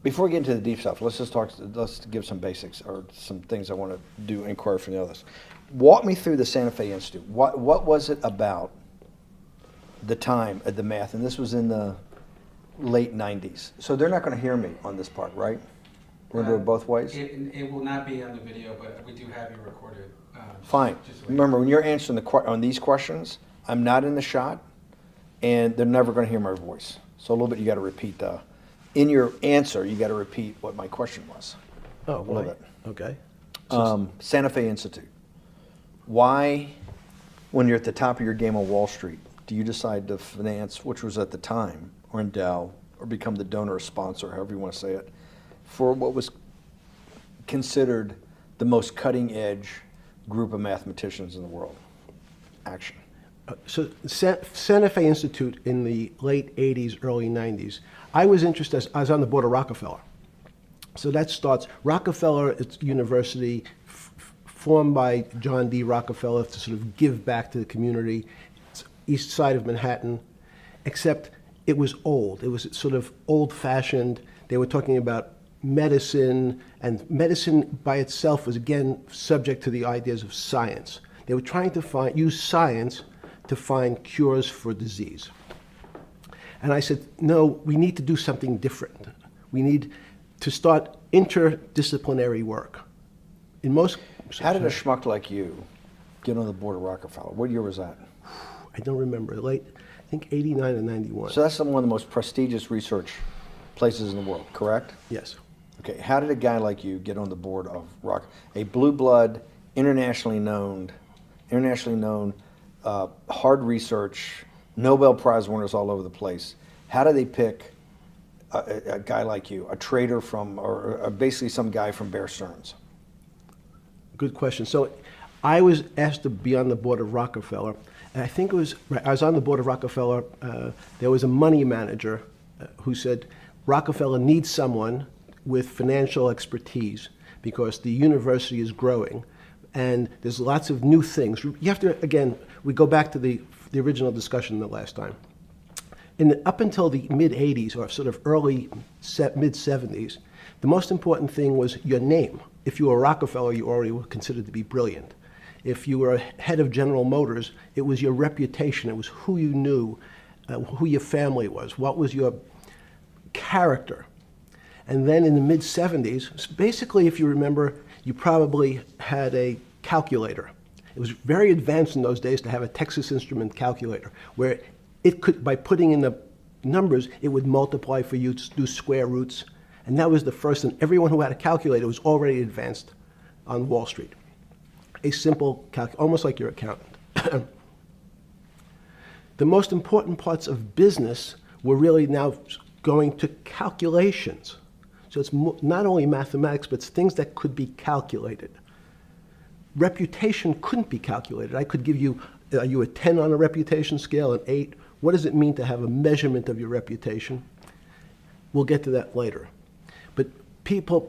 Before we get into the deep stuff, let's give some basics or some things I want to do inquire from the others. Walk me through the Santa Fe Institute. What was it about the time of the math? And this was in the late 90s. So they're not going to hear me on this part, right? We're going to do it both ways? It will not be on the video, but we do have you recorded. Fine. Remember, when you're answering on these questions, I'm not in the shot, and they're never going to hear my voice. So a little bit you got to repeat. In your answer, you got to repeat what my question was. Oh, a little bit. Okay. Santa Fe Institute. Why, when you're at the top of your game on Wall Street, do you decide to finance, which was at the time, or endow, or become the donor or sponsor, however you want to say it, for what was considered the most cutting edge group of mathematicians in the world? Action. So Santa Fe Institute in the late 80s, early 90s, I was interested, I was on the board of Rockefeller. So that starts, Rockefeller, it's university formed by John D. Rockefeller to sort of give back to the community. It's east side of Manhattan, except it was old. It was sort of old-fashioned. They were talking about medicine, and medicine by itself was, again, subject to the ideas of science. They were trying to use science to find cures for disease. And I said, no, we need to do something different. We need to start interdisciplinary work. In most... How did a schmuck like you get on the board of Rockefeller? What year was that? I don't remember. Late, I think 89 and 91. So that's one of the most prestigious research places in the world, correct? Yes. Okay, how did a guy like you get on the board of a blue blood, internationally known, hard research, Nobel Prize winners all over the place? How do they pick a guy like you, a trader from, or basically some guy from Bear Stearns? Good question. So I was asked to be on the board of Rockefeller. And I think it was, I was on the board of Rockefeller. There was a money manager who said, Rockefeller needs someone with financial expertise because the university is growing and there's lots of new things. You have to, again, we go back to the original discussion the last time. Up until the mid-'80s or sort of early mid-'70s, the most important thing was your name. If you were Rockefeller, you already were considered to be brilliant. If you were head of General Motors, it was your reputation. It was who you knew, who your family was, what was your character. And then in the mid-'70s, basically, if you remember, you probably had a calculator. It was very advanced in those days to have a Texas Instrument calculator, where it could, by putting in the numbers, it would multiply for you to do square roots. And that was the first, and everyone who had a calculator was already advanced on Wall Street. A simple calculator, almost like your accountant. The most important parts of business were really now going to calculations. So it's not only mathematics, but it's things that could be calculated. Reputation couldn't be calculated. I could give you, are you a 10 on a reputation scale, an 8? What does it mean to have a measurement of your reputation? We'll get to that later. But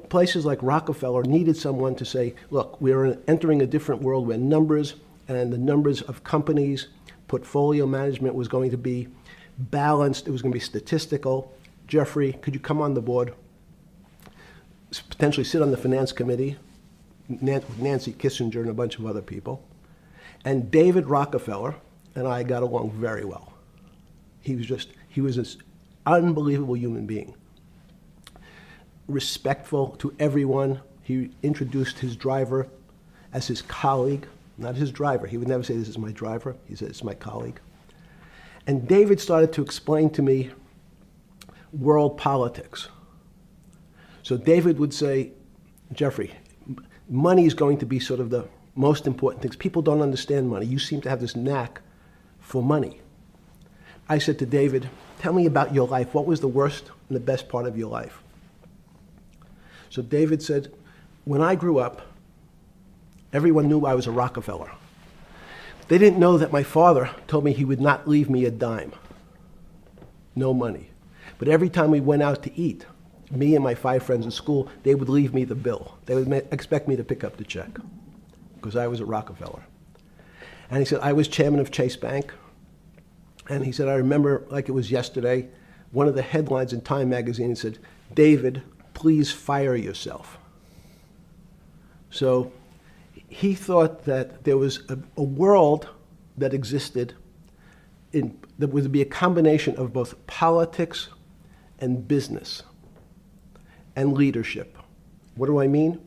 places like Rockefeller needed someone to say, look, we're entering a different world where numbers and the numbers of companies, portfolio management was going to be balanced, it was going to be statistical. Jeffrey, could you come on the board? Potentially sit on the finance committee, Nancy Kissinger and a bunch of other people. And David Rockefeller and I got along very well. He was this unbelievable human being. Respectful to everyone. He introduced his driver as his colleague, not his driver. He would never say, this is my driver. He said, it's my colleague. And David started to explain to me world politics. So David would say, Jeffrey, money is going to be sort of the most important things. People don't understand money. You seem to have this knack for money. I said to David, tell me about your life. What was the worst and the best part of your life? So David said, when I grew up, everyone knew I was a Rockefeller. They didn't know that my father told me he would not leave me a dime. No money. But every time we went out to eat, me and my 5 friends in school, they would leave me the bill. They would expect me to pick up the check because I was a Rockefeller. And he said, I was chairman of Chase Bank. And he said, I remember like it was yesterday, one of the headlines in Time magazine said, David, please fire yourself. So he thought that there was a world that existed that would be a combination of both politics and business and leadership. What do I mean?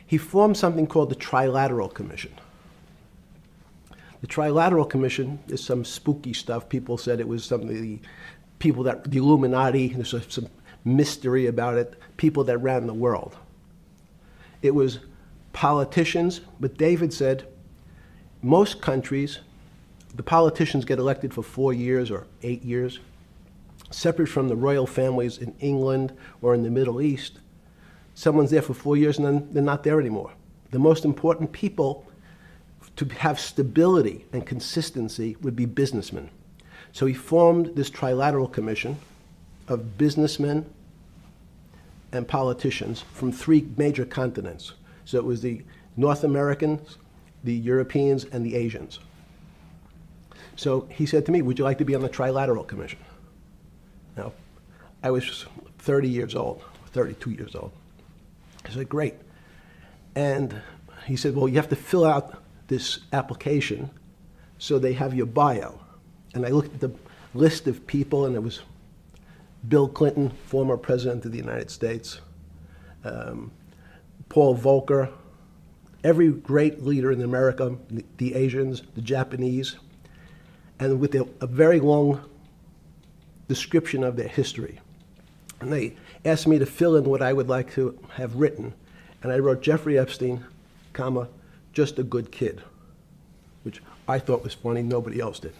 He formed something called the Trilateral Commission. The Trilateral Commission is some spooky stuff. People said it was something the Illuminati, there's some mystery about it, people that ran the world. It was politicians, but David said most countries, the politicians get elected for 4 years or 8 years, separate from the royal families in England or in the Middle East. Someone's there for 4 years and then they're not there anymore. The most important people to have stability and consistency would be businessmen. So he formed this Trilateral Commission of businessmen and politicians from 3 major continents. So it was the North Americans, the Europeans, and the Asians. So he said to me, would you like to be on the Trilateral Commission? Now, I was 30 years old, 32 years old. I said, great. And he said, well, you have to fill out this application so they have your bio. And I looked at the list of people, and it was Bill Clinton, former president of the United States, Paul Volcker, every great leader in America, the Asians, the Japanese, and with a very long description of their history. And they asked me to fill in what I would like to have written. And I wrote Jeffre Epstein, comma, just a good kid, which I thought was funny, nobody else did.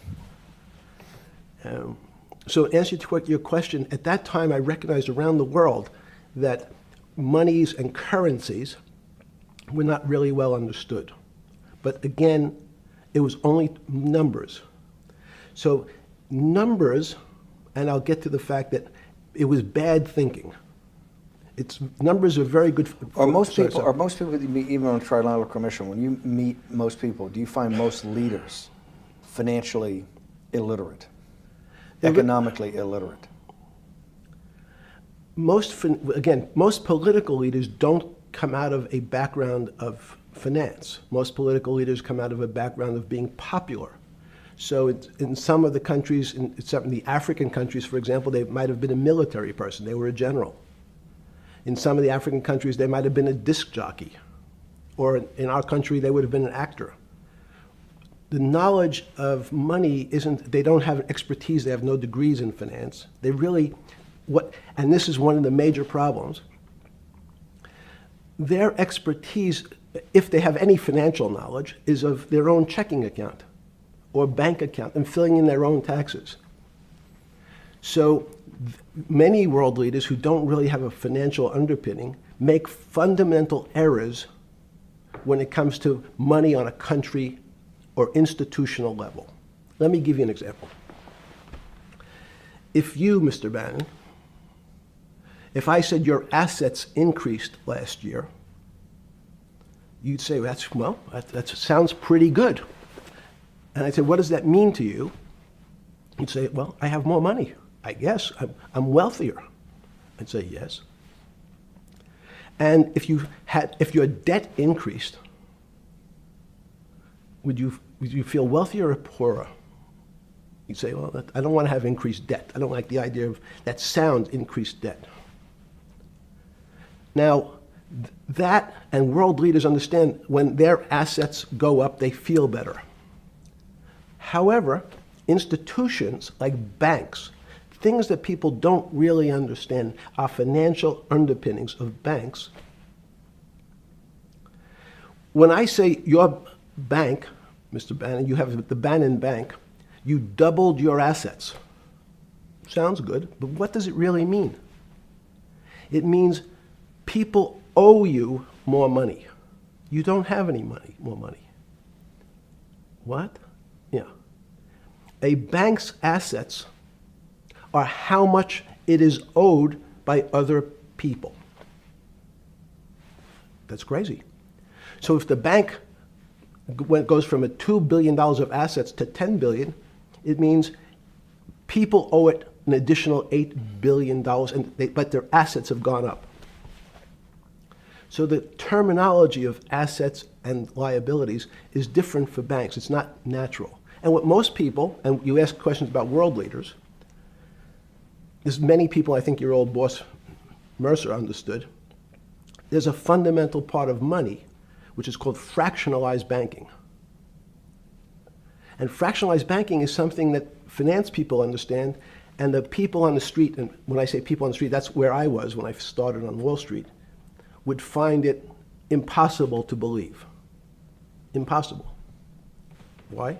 So in answer to your question, at that time I recognized around the world that monies and currencies were not really well understood. But again, it was only numbers. So numbers, and I'll get to the fact that it was bad thinking. Numbers are very good. Are most people that you meet, even on the Trilateral Commission, when you meet most people, do you find most leaders financially illiterate, economically illiterate? Most political leaders don't come out of a background of finance. Most political leaders come out of a background of being popular. So in some of the countries, in some of the African countries, for example, they might have been a military person. They were a general. In some of the African countries, they might have been a disc jockey. Or in our country, they would have been an actor. The knowledge of money they don't have expertise, they have no degrees in finance. They really, and this is one of the major problems, their expertise, if they have any financial knowledge, is of their own checking account or bank account and filling in their own taxes. So many world leaders who don't really have a financial underpinning make fundamental errors when it comes to money on a country or institutional level. Let me give you an example. If you, Mr. Bannon, if I said your assets increased last year, you'd say, that sounds pretty good. And I'd say, what does that mean to you? You'd say, well, I have more money. I guess I'm wealthier. I'd say yes. And if your debt increased, would you feel wealthier or poorer? You'd say, well, I don't want to have increased debt. I don't like the idea of that sound, increased debt. Now, that and world leaders understand when their assets go up, they feel better. However, institutions like banks, things that people don't really understand are financial underpinnings of banks. When I say your bank, Mr. Bannon, you have the Bannon Bank, you doubled your assets. Sounds good, but what does it really mean? It means people owe you more money. You don't have any more money. What? Yeah. A bank's assets are how much it is owed by other people. That's crazy. So if the bank goes from a $2 billion of assets to $10 billion, it means people owe it an additional $8 billion, but their assets have gone up. So the terminology of assets and liabilities is different for banks. It's not natural. And what most people, and you ask questions about world leaders, there's many people, I think your old boss Mercer understood, there's a fundamental part of money which is called fractionalized banking. And fractionalized banking is something that finance people understand, and the people on the street, and when I say people on the street, that's where I was when I started on Wall Street, would find it impossible to believe. Impossible. Why?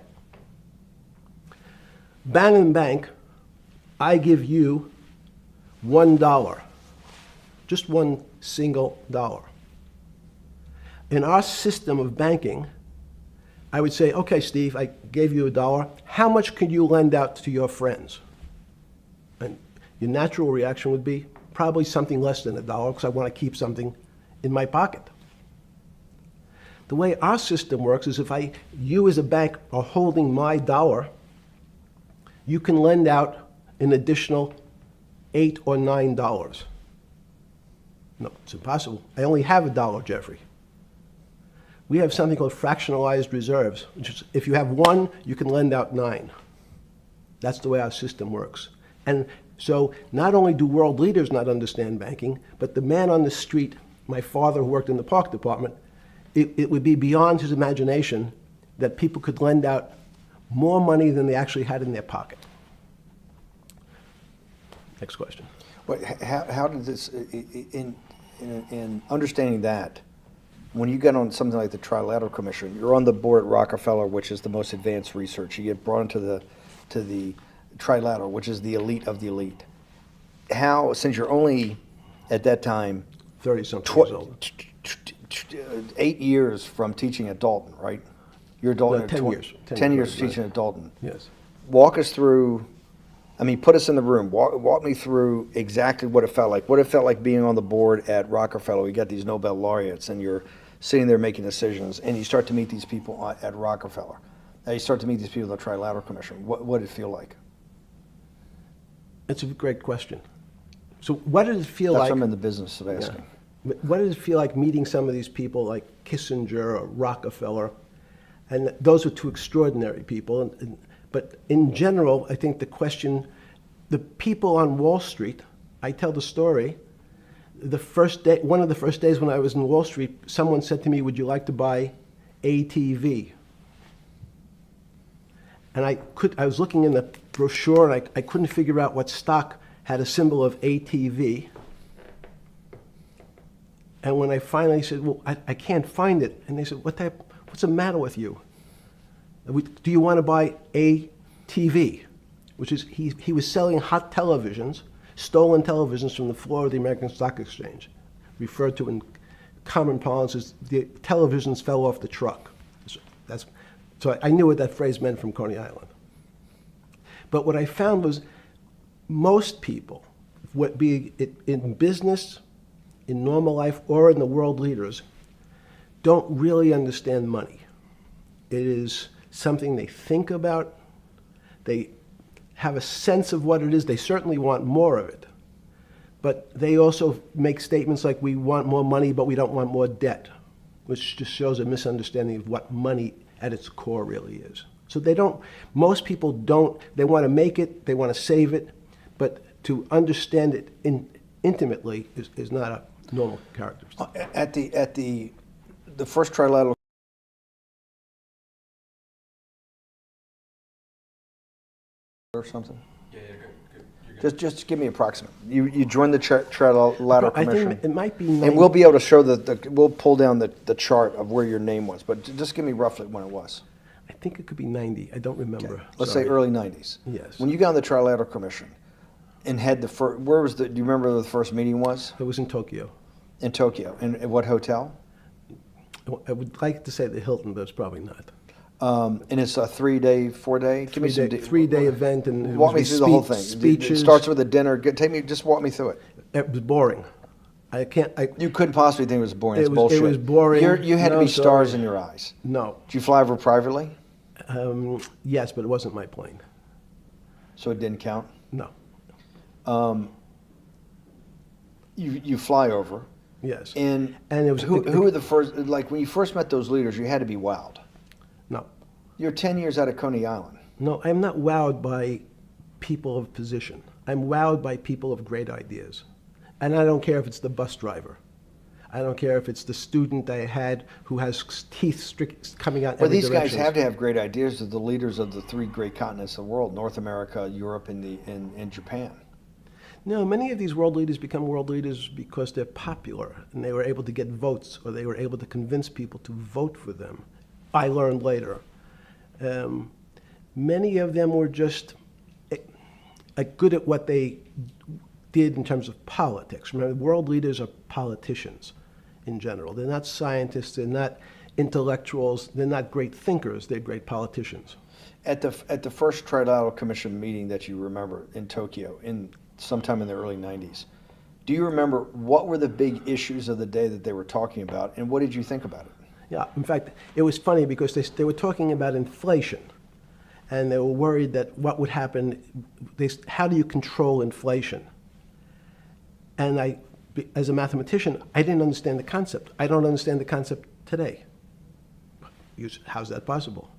Bannon Bank, I give you $1, just one single dollar. In our system of banking, I would say, okay, Steve, I gave you $1. How much could you lend out to your friends? And your natural reaction would be probably something less than $1 because I want to keep something in my pocket. The way our system works is if you as a bank are holding my dollar, you can lend out an additional $8 or $9. No, it's impossible. I only have $1, Jeffrey. We have something called fractionalized reserves, which is if you have 1, you can lend out 9. That's the way our system works. And so not only do world leaders not understand banking, but the man on the street, my father who worked in the park department, it would be beyond his imagination that people could lend out more money than they actually had in their pocket. Next question. But how did this, in understanding that, when you get on something like the Trilateral Commission, you're on the board at Rockefeller, which is the most advanced research. You get brought into the Trilateral, which is the elite of the elite. How, since you're only at that time 30-something years old. 8 years from teaching at Dalton, right? You're at Dalton. No, 10 years. 10 years right. teaching at Dalton. Yes. Walk us through. I mean, put us in the room. Walk me through exactly what it felt like. What it felt like being on the board at Rockefeller. We got these Nobel laureates, and you're sitting there making decisions, and you start to meet these people at Rockefeller. Now you start to meet these people at the Trilateral Commission. What did it feel like? It's a great question. So what did it feel That's like? what I'm in the business of asking. Yeah. What did it feel like meeting some of these people like Kissinger or Rockefeller? And those were two extraordinary people. But in general, I think the question, the people on Wall Street, I tell the story, the first day, one of the first days when I was in Wall Street, someone said to me, would you like to buy ATV? And I was looking in the brochure and I couldn't figure out what stock had a symbol of ATV. And when I finally said, well, I can't find it. And they said, what's the matter with you? Do you want to buy ATV? Which is, he was selling hot televisions, stolen televisions from the floor of the American Stock Exchange, referred to in common parlance as the televisions fell off the truck. So I knew what that phrase meant from Coney Island. But what I found was most people, be it in business, in normal life, or in the world leaders, don't really understand money. It is something they think about. They have a sense of what it is. They certainly want more of it. But they also make statements like, we want more money, but we don't want more debt, which just shows a misunderstanding of what money at its core really is. So most people don't, they want to make it, they want to save it, but to understand it intimately is not a normal characteristic. At the first Trilateral or something? Yeah, good. You're good. Just give me approximate. You joined the Trilateral I Commission. think it might be And we'll be able to show we'll pull down the chart of where your name was, but just give me roughly when it was. I think it could be 90. I don't remember. Okay. Let's say early 90s. Yes. When you got on the Trilateral Commission and had the first, do you remember where the first meeting was? It was in Tokyo. In Tokyo. And at what hotel? I would like to say the Hilton, but it's probably not. And it's a 3-day, 4-day? Give me some Three-day event, and it walk me was through the whole thing. Speeches. It starts with a dinner. Just walk me through it. It was boring. You couldn't possibly think it was boring. It's It bullshit. was boring. You had to No, be stars sorry. in your eyes. No. Did you fly over privately? Yes, but it wasn't my plane. So it didn't count? No. You fly over. Yes. And And it was who were the first? Like when you first met those leaders, you had to be wowed. No. You're 10 years out of Coney Island. No, I'm not wowed by people of position. I'm wowed by people of great ideas. And I don't care if it's the bus driver. I don't care if it's the student I had who has teeth coming out Well, every these guys direction. have to have great ideas. They're the leaders of the three great continents of the world: North America, Europe, and Japan. No, many of these world leaders become world leaders because they're popular and they were able to get votes or they were able to convince people to vote for them. I learned later. Many of them were just good at what they did in terms of politics. Remember, world leaders are politicians in general. They're not scientists, they're not intellectuals, they're not great thinkers, they're great politicians. At the first Trilateral Commission meeting that you remember in Tokyo, sometime in the early 90s, do you remember what were the big issues of the day that they were talking about, and what did you think about it? Yeah, in fact, it was funny because they were talking about inflation, and they were worried that what would happen, how do you control inflation? And as a mathematician, I didn't understand the concept. I don't understand the concept today. How's that possible?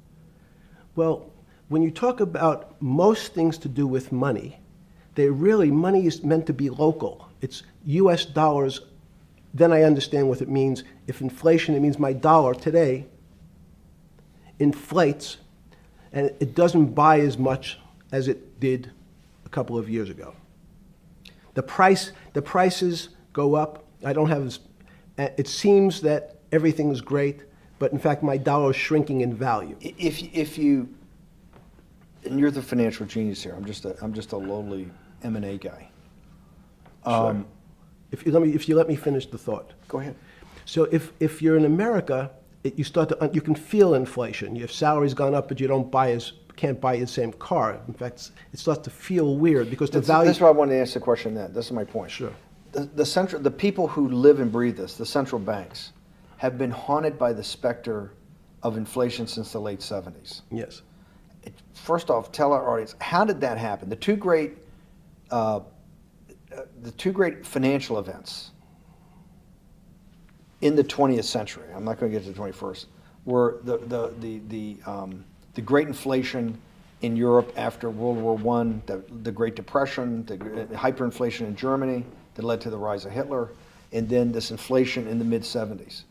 Well, when you talk about most things to do with money, money is meant to be local. It's US dollars. Then I understand what it means. If inflation, it means my dollar today inflates, and it doesn't buy as much as it did a couple of years ago. The prices go up. It seems that everything is great, but in fact my dollar is shrinking in value. If you, and you're the financial genius here. I'm just a lowly M&A guy. Sure. If you let me finish the thought. Go ahead. So if you're in America, you can feel inflation. Your salary's gone up, but you can't buy the same car. In fact, it starts to feel weird because the value. That's why I wanted to ask the question. This is my point. Sure. The people who live and breathe this, the central banks, have been haunted by the specter of inflation since the late 70s. Yes. First off, tell our audience, how did that happen? The two great financial events in the 20th century, I'm not going to get to the 21st, were the great inflation in Europe after World War I, the Great Depression, the hyperinflation in Germany that led to the rise of Hitler, and then this inflation in the mid-70s.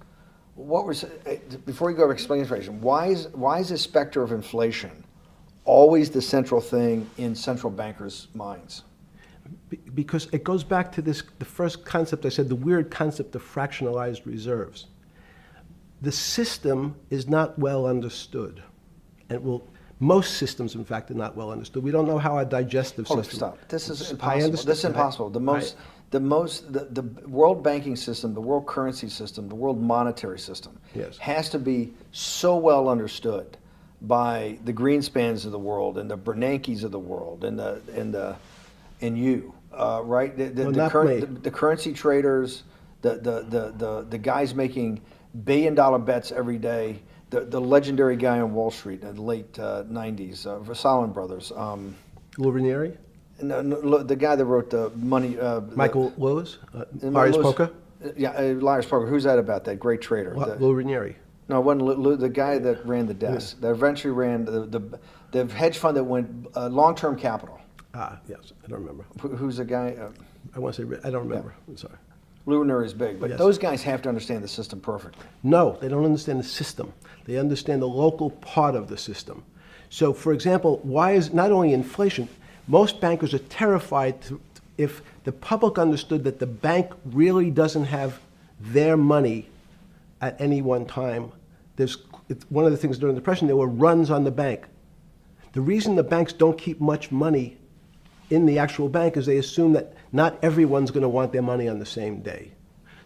Before you go to explain inflation, why is this specter of inflation always the central thing in central bankers' minds? Because it goes back to the first concept I said, the weird concept of fractionalized reserves. The system is not well understood. And most systems, in fact, are not well understood. We don't know how our digestive system. Stop. This is I impossible. understand. This is impossible. The world banking system, the world currency system, the world monetary system has to be so well understood by the Greenspans of the world and the Bernankes of the world and you, right? The currency traders, the guys making billion-dollar bets every day. The legendary guy on Wall Street in the late 90s, Salomon Brothers. Lou Ranieri? No, the guy that wrote the money. Michael Lewis? Marius Poker? Yeah, Marius Poker. Who's that about? That great trader. Lou Ranieri. No, it wasn't Lou, the guy that ran the desk. That eventually ran the hedge fund that went long-term capital. Yes, I don't remember. Who's the guy? I want to say, I don't remember. I'm sorry. Lou Ranieri is big, but those guys have to understand the system perfectly. No, they don't understand the system. They understand the local part of the system. So, for example, why is not only inflation, most bankers are terrified if the public understood that the bank really doesn't have their money at any one time. One of the things during the Depression, there were runs on the bank. The reason the banks don't keep much money in the actual bank is they assume that not everyone's going to want their money on the same day.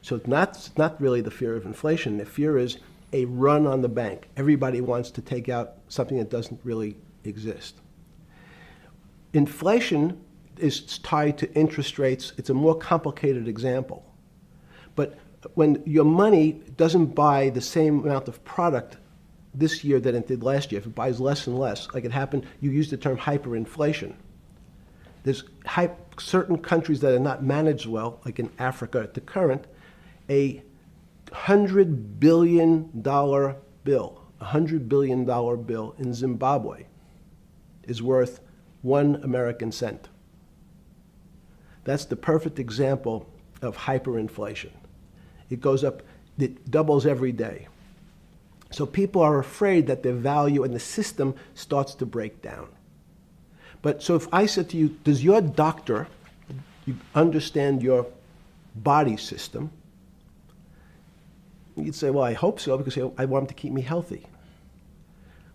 So it's not really the fear of inflation. The fear is a run on the bank. Everybody wants to take out something that doesn't really exist. Inflation is tied to interest rates. It's a more complicated example. But when your money doesn't buy the same amount of product this year than it did last year, if it buys less and less, like it happened, you used the term hyperinflation. There's certain countries that are not managed well, like in Africa at the current, A $100 billion bill, $100 billion bill in Zimbabwe is worth 1 American cent. That's the perfect example of hyperinflation. It goes up, it doubles every day. So people are afraid that their value and the system starts to break down. But so if I said to you, does your doctor understand your body system? You'd say, well, I hope so, because I want him to keep me healthy.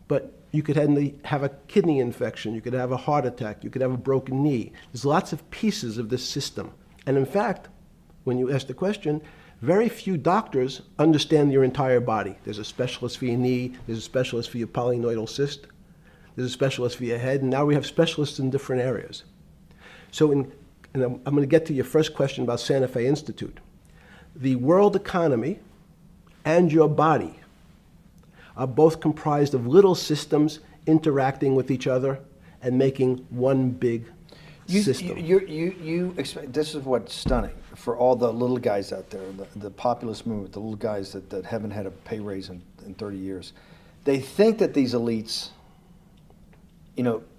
But you could have a kidney infection, you could have a heart attack, you could have a broken knee. There's lots of pieces of this system. And in fact, when you ask the question, very few doctors understand your entire body. There's a specialist for your knee, there's a specialist for your polynoidal cyst, there's a specialist for your head, and now we have specialists in different areas. So and I'm going to get to your first question about Santa Fe Institute. The world economy and your body are both comprised of little systems interacting with each other and making one big system. This is what's stunning for all the little guys out there, the populist movement, the little guys that haven't had a pay raise in 30 years. They think that these elites,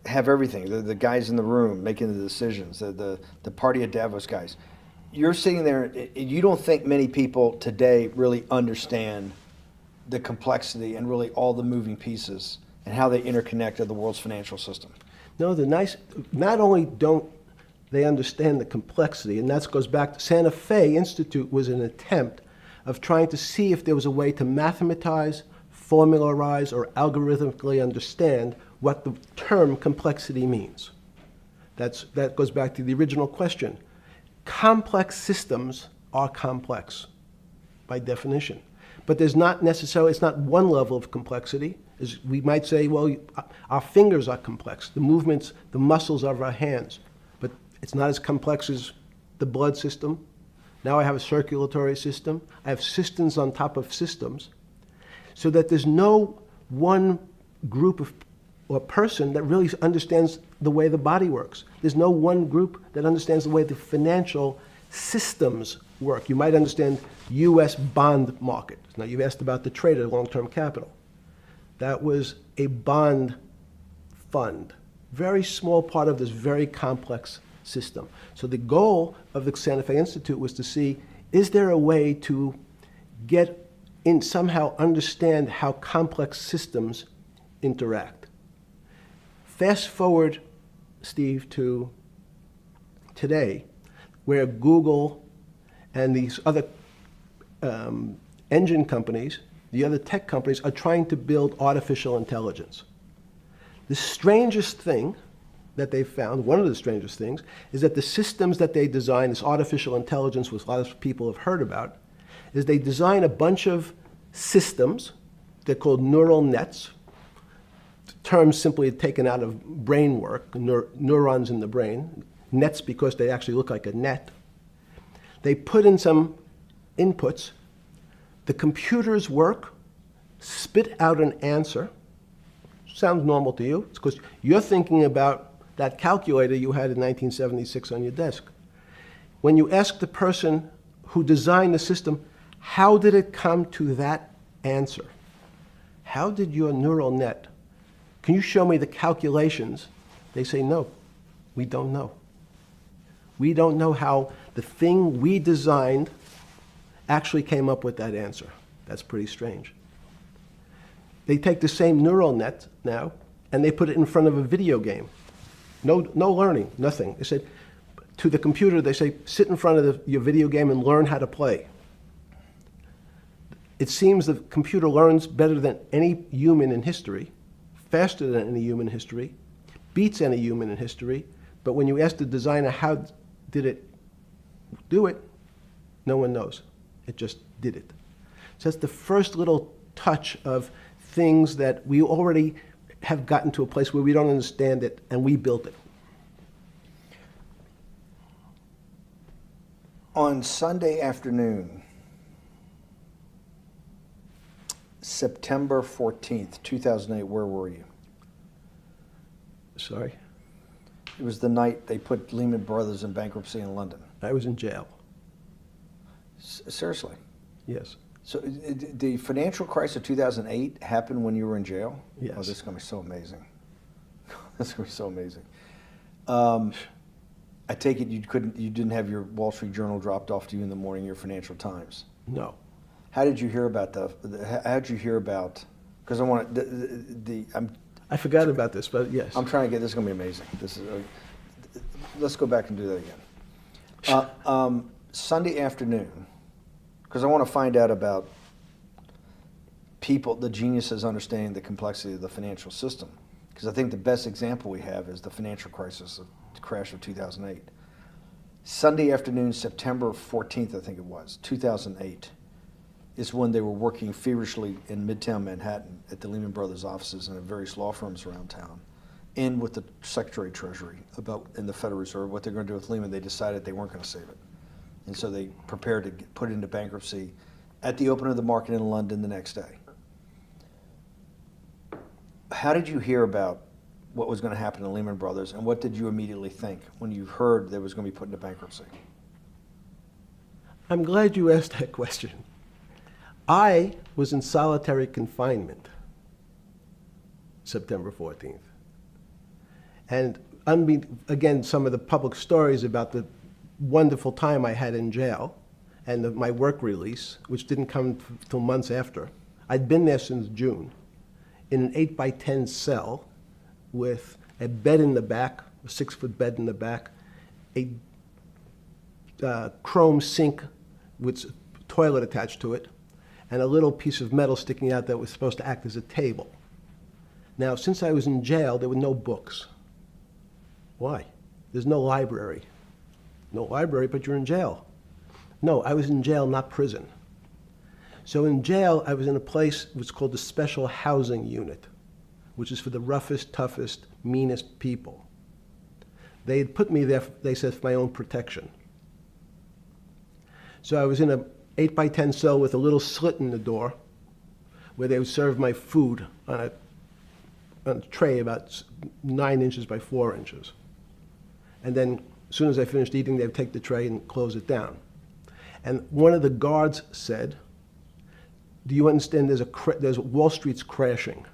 have everything. The guys in the room making the decisions, the party at Davos guys. You're sitting there, you don't think many people today really understand the complexity and really all the moving pieces and how they interconnect to the world's financial system. No, not only don't they understand the complexity, and that goes back to Santa Fe Institute was an attempt of trying to see if there was a way to mathematize, formularize, or algorithmically understand what the term complexity means. That goes back to the original question. Complex systems are complex by definition. But there's not necessarily, it's not one level of complexity. As we might say, well, our fingers are complex, the movements, the muscles of our hands. But it's not as complex as the blood system. Now I have a circulatory system. I have systems on top of systems. So that there's no one group of or person that really understands the way the body works. There's no one group that understands the way the financial systems work. You might understand U.S. bond market. Now you've asked about the trade of long-term capital. That was a bond fund, very small part of this very complex system. So the goal of the Santa Fe Institute was to see, is there a way to get in, somehow understand how complex systems interact? Fast forward, Steve, to today, where Google and these other engine companies, the other tech companies, are trying to build artificial intelligence. The strangest thing that they've found, one of the strangest things, is that the systems that they design, this artificial intelligence, which a lot of people have heard about, is they design a bunch of systems. They're called neural nets. The term simply taken out of brain work, neurons in the brain. Nets because they actually look like a net. They put in some inputs. The computers work, spit out an answer. Sounds normal to you. It's because you're thinking about that calculator you had in 1976 on your desk. When you ask the person who designed the system, how did it come to that answer? How did your neural net, can you show me the calculations? They say, no, we don't know. We don't know how the thing we designed actually came up with that answer. That's pretty strange. They take the same neural net now and they put it in front of a video game. No learning, nothing. They said to the computer, they say, sit in front of your video game and learn how to play. It seems the computer learns better than any human in history, faster than any human in history, beats any human in history, but when you ask the designer how did it do it, no one knows. It just did it. So that's the first little touch of things that we already have gotten to a place where we don't understand it, and we built it. On Sunday afternoon, September 14th, 2008, where were you? Sorry? It was the night they put Lehman Brothers in bankruptcy in London. I was in jail. Seriously. Yes. So the financial crisis of 2008 happened when you were in jail? Yes. Oh, this is going to be so amazing. This is going to be so amazing. I take it you didn't have your Wall Street Journal dropped off to you in the morning, your Financial Times. No. How did you hear about because I want I forgot about this, but yes. I'm trying to get, this is going to be amazing. Let's go back and do that again. Sunday afternoon, because I want to find out about people, the geniuses understanding the complexity of the financial system. Because I think the best example we have is the financial crisis, the crash of 2008. Sunday afternoon, September 14th, I think it was, 2008, is when they were working feverishly in Midtown Manhattan at the Lehman Brothers offices and at various law firms around town, and with the Secretary of Treasury in the Federal Reserve, what they're going to do with Lehman. They decided they weren't going to save it. And so they prepared to put it into bankruptcy at the open of the market in London the next day. How did you hear about what was going to happen to Lehman Brothers, and what did you immediately think when you heard that it was going to be put into bankruptcy? I'm glad you asked that question. I was in solitary confinement September 14th. And again, some of the public stories about the wonderful time I had in jail and my work release, which didn't come till months after. I'd been there since June in an 8x10 cell with a bed in the back, a 6-foot bed in the back, a chrome sink with a toilet attached to it, and a little piece of metal sticking out that was supposed to act as a table. Now, since I was in jail, there were no books. Why? There's no library. No library, but you're in jail. No, I was in jail, not prison. So in jail, I was in a place what's called the Special Housing Unit, which is for the roughest, toughest, meanest people. They had put me there, they said, for my own protection. So I was in a 8x10 cell with a little slit in the door where they would serve my food on a tray about 9 inches by 4 inches. And then as soon as I finished eating, they would take the tray and close it down. And one of the guards said, do you understand there's Wall Street's crashing.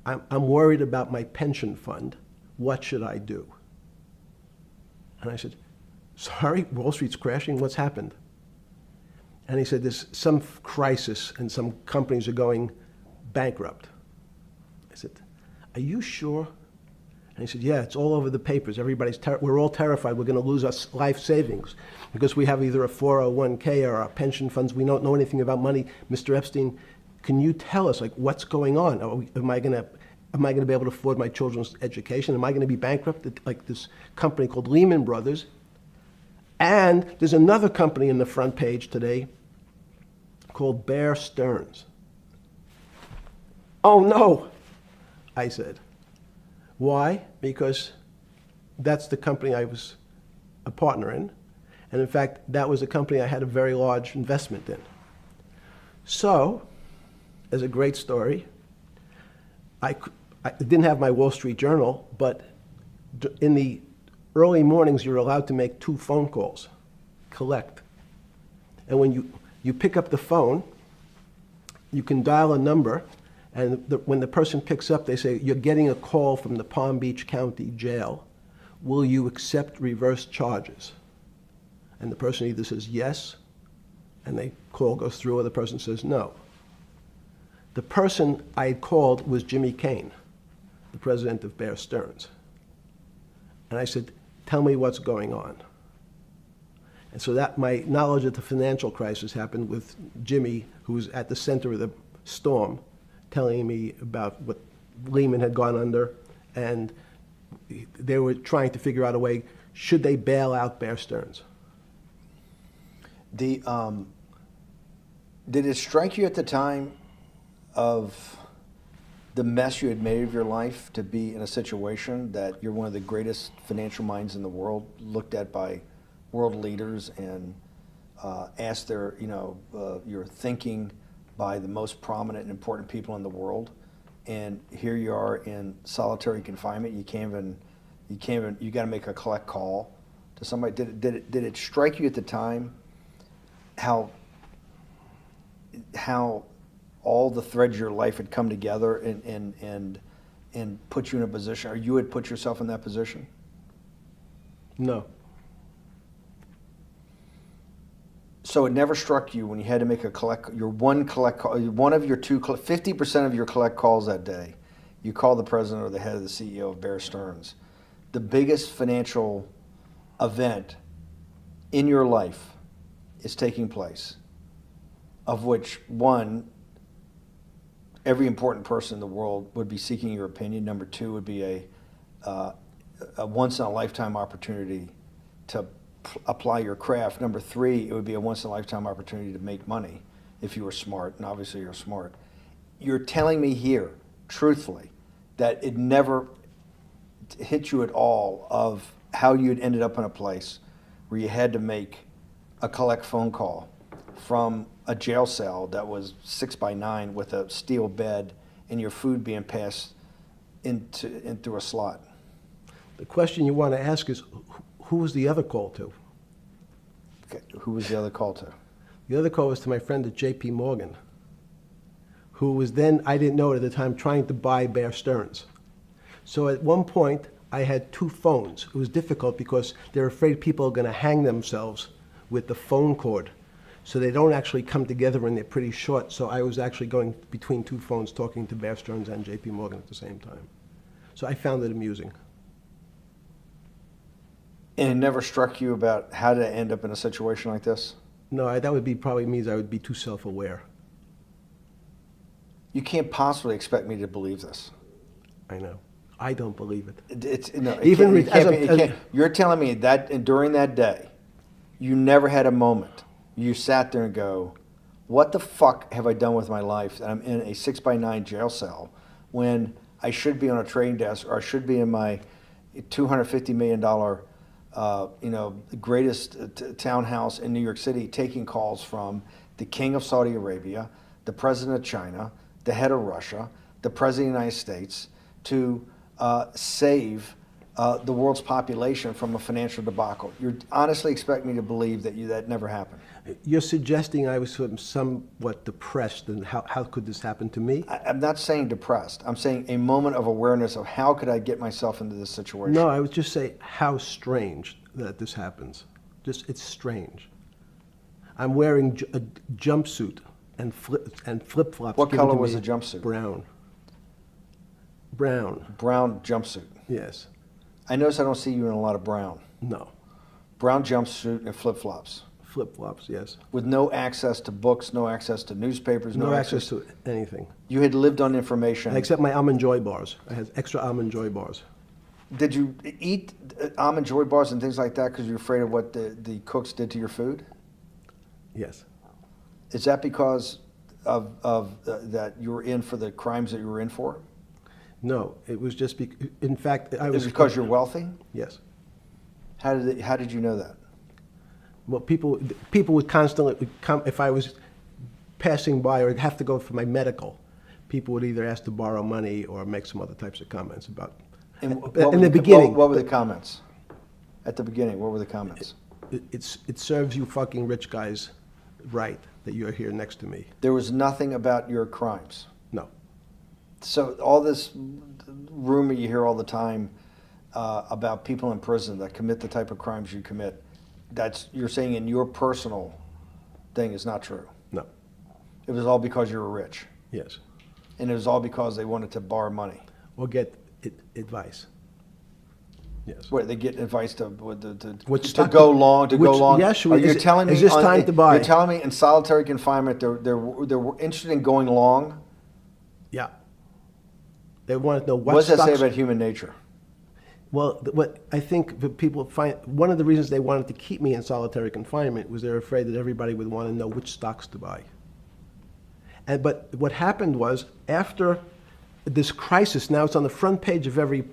I'm worried about my pension fund. What should I do? And I said, sorry, Wall Street's crashing? What's happened? And he said, there's some crisis and some companies are going bankrupt. I said, are you sure? And he said, yeah, it's all over the papers. We're all terrified we're going to lose our life savings because we have either a 401k or our pension funds. We don't know anything about money. Mr. Epstein, can you tell us, like, what's going on? Am I going to be able to afford my children's education? Am I going to be bankrupt like this company called Lehman Brothers? And there's another company in the front page today called Bear Stearns. Oh, no, I said. Why? Because that's the company I was a partner in. And in fact, that was a company I had a very large investment in. So, as a great story, I didn't have my Wall Street Journal, but in the early mornings, you're allowed to make 2 phone calls, collect. And when you pick up the phone, you can dial a number, and when the person picks up, they say, you're getting a call from the Palm Beach County Jail. Will you accept reverse charges? And the person either says yes, and the call goes through, or the person says no. The person I had called was Jimmy Kane, the president of Bear Stearns. And I said, tell me what's going on. And so that my knowledge of the financial crisis happened with Jimmy, who was at the center of the storm, telling me about what Lehman had gone under, and they were trying to figure out a way, should they bail out Bear Stearns? Did it strike you at the time of the mess you had made of your life to be in a situation that you're one of the greatest financial minds in the world, looked at by world leaders and asked your thinking by the most prominent and important people in the world, and here you are in solitary confinement. You got to make a collect call to somebody. Did it strike you at the time how all the threads of your life had come together and put you in a position, or you had put yourself in that position? No. So it never struck you when you had to make one of your 50% of your collect calls that day, you call the president or the head of the CEO of Bear Stearns. The biggest financial event in your life is taking place, of which one, every important person in the world would be seeking your opinion. Number two would be a once-in-a-lifetime opportunity to apply your craft. Number three, it would be a once-in-a-lifetime opportunity to make money if you were smart, and obviously you're smart. You're telling me here, truthfully, that it never hit you at all of how you'd ended up in a place where you had to make a collect phone call from a jail cell that was 6x9 with a steel bed and your food being passed into a slot. The question you want to ask is, who was the other call to? Okay. Who was the other call to? The other call was to my friend at J.P. Morgan, who was then, I didn't know it at the time, trying to buy Bear Stearns. So at one point, I had two phones. It was difficult because they're afraid people are going to hang themselves with the phone cord. So they don't actually come together and they're pretty short. So I was actually going between two phones talking to Bear Stearns and J.P. Morgan at the same time. So I found it amusing. And it never struck you about how to end up in a situation like this? No, that would be probably means I would be too self-aware. You can't possibly expect me to believe this. I know. I don't believe it. It's no. Even You're telling me that during that day, you never had a moment. You sat there and go, "What the fuck have I done with my life that I'm in a 6x9 jail cell when I should be on a trading desk or I should be in my $250 million, greatest townhouse in New York City, taking calls from the King of Saudi Arabia, the President of China, the head of Russia, the President of the United States, to save the world's population from a financial debacle." You honestly expect me to believe that never happened? You're suggesting I was somewhat depressed, and how could this happen to me? I'm not saying depressed. I'm saying a moment of awareness of how could I get myself into this situation. No, I would just say how strange that this happens. It's strange. I'm wearing a jumpsuit and flip-flops. What given color to was me. the jumpsuit? Brown. Brown. Brown jumpsuit. Yes. I notice I don't see you in a lot of brown. No. Brown jumpsuit and flip-flops. Flip-flops, yes. With no access to books, no access to newspapers, No access to anything. You had lived on information. Except my Almond Joy bars. I had extra Almond Joy bars. Did you eat Almond Joy bars and things like that because you're afraid of what the cooks did to your food? Yes. Is that because of that you were in for the crimes that you were in for? No, it was just in fact, I It was... was because you're wealthy? Yes. How did you know that? Well, people would constantly come, if I was passing by or have to go for my medical, people would either ask to borrow money or make some other types of comments about... In the beginning... What were the comments? At the beginning, what were the comments? It serves you fucking rich guys right that you're here next to me. There was nothing about your crimes. No. So all this rumor you hear all the time about people in prison that commit the type of crimes you commit, you're saying in your personal thing is not true. No. It was all because you were rich. Yes. And it was all because they wanted to borrow money. Or get advice. Yes. What, they get advice to go long? Yes. You're telling me is this time to buy? You're telling me in solitary confinement they're interested in going long? Yeah. They want to know what does that say stocks... about human nature? Well, what I think that people find, one of the reasons they wanted to keep me in solitary confinement was they're afraid that everybody would want to know which stocks to buy. But what happened was, after this crisis, now it's on the front page of every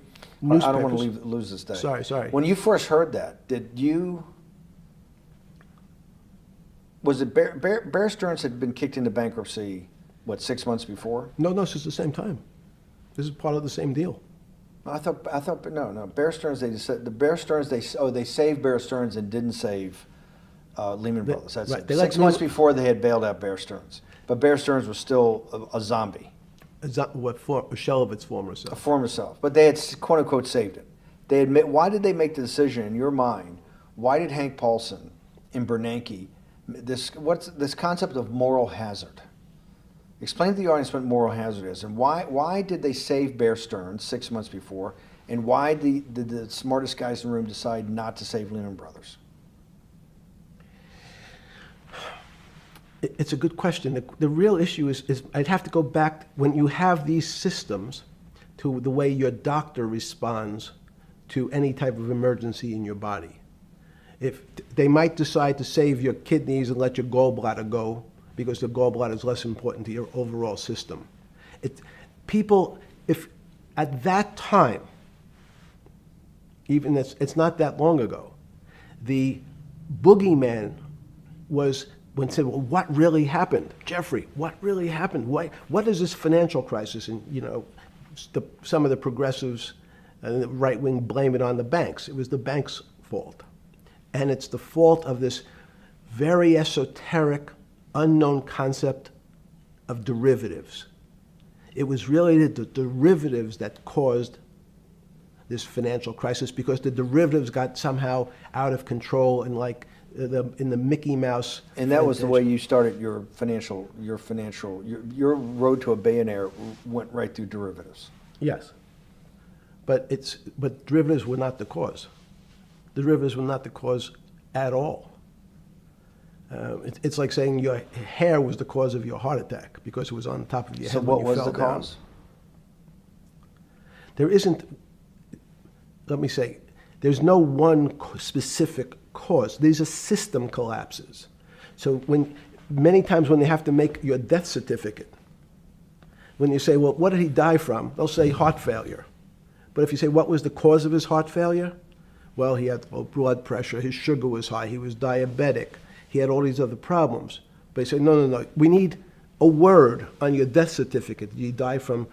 newspaper. I don't want to lose this day. Sorry. When you first heard that, was it Bear Stearns had been kicked into bankruptcy, 6 months before? No, this is the same time. This is part of the same deal. I thought no. Bear Stearns, they saved Bear Stearns and didn't save Lehman Brothers. That's right. it. They let 6 months Lehman- before they had bailed out Bear Stearns. But Bear Stearns was still a zombie, A shell of its former a self. former self. But they had, quote unquote, saved it. They admit, why did they make the decision in your mind? Why did Hank Paulson and Bernanke, what's this concept of moral hazard? Explain to the audience what moral hazard is, and why did they save Bear Stearns 6 months before, and why did the smartest guys in the room decide not to save Lehman Brothers? It's a good question. The real issue is I'd have to go back when you have these systems to the way your doctor responds to any type of emergency in your body. If they might decide to save your kidneys and let your gallbladder go because the gallbladder is less important to your overall system. If at that time, even it's not that long ago, the boogeyman was when said, well, what really happened? Jeffrey, what really happened? What is this financial crisis? And, some of the progressives and the right wing blame it on the banks. It was the banks' fault. And it's the fault of this very esoteric, unknown concept of derivatives. It was really the derivatives that caused this financial crisis because the derivatives got somehow out of control and in the Mickey Mouse. And that was the way you started your road to a billionaire went right through derivatives. Yes. But derivatives were not the cause. Derivatives were not the cause at all. It's like saying your hair was the cause of your heart attack because it was on top of your head. So what was the cause? There isn't, let me say, there's no one specific cause. These are system collapses. So many times when they have to make your death certificate, when you say, well, what did he die from? They'll say heart failure. But if you say, what was the cause of his heart failure? Well, he had low blood pressure, his sugar was high, he was diabetic, he had all these other problems. But you say, no, we need a word on your death certificate. Did he die from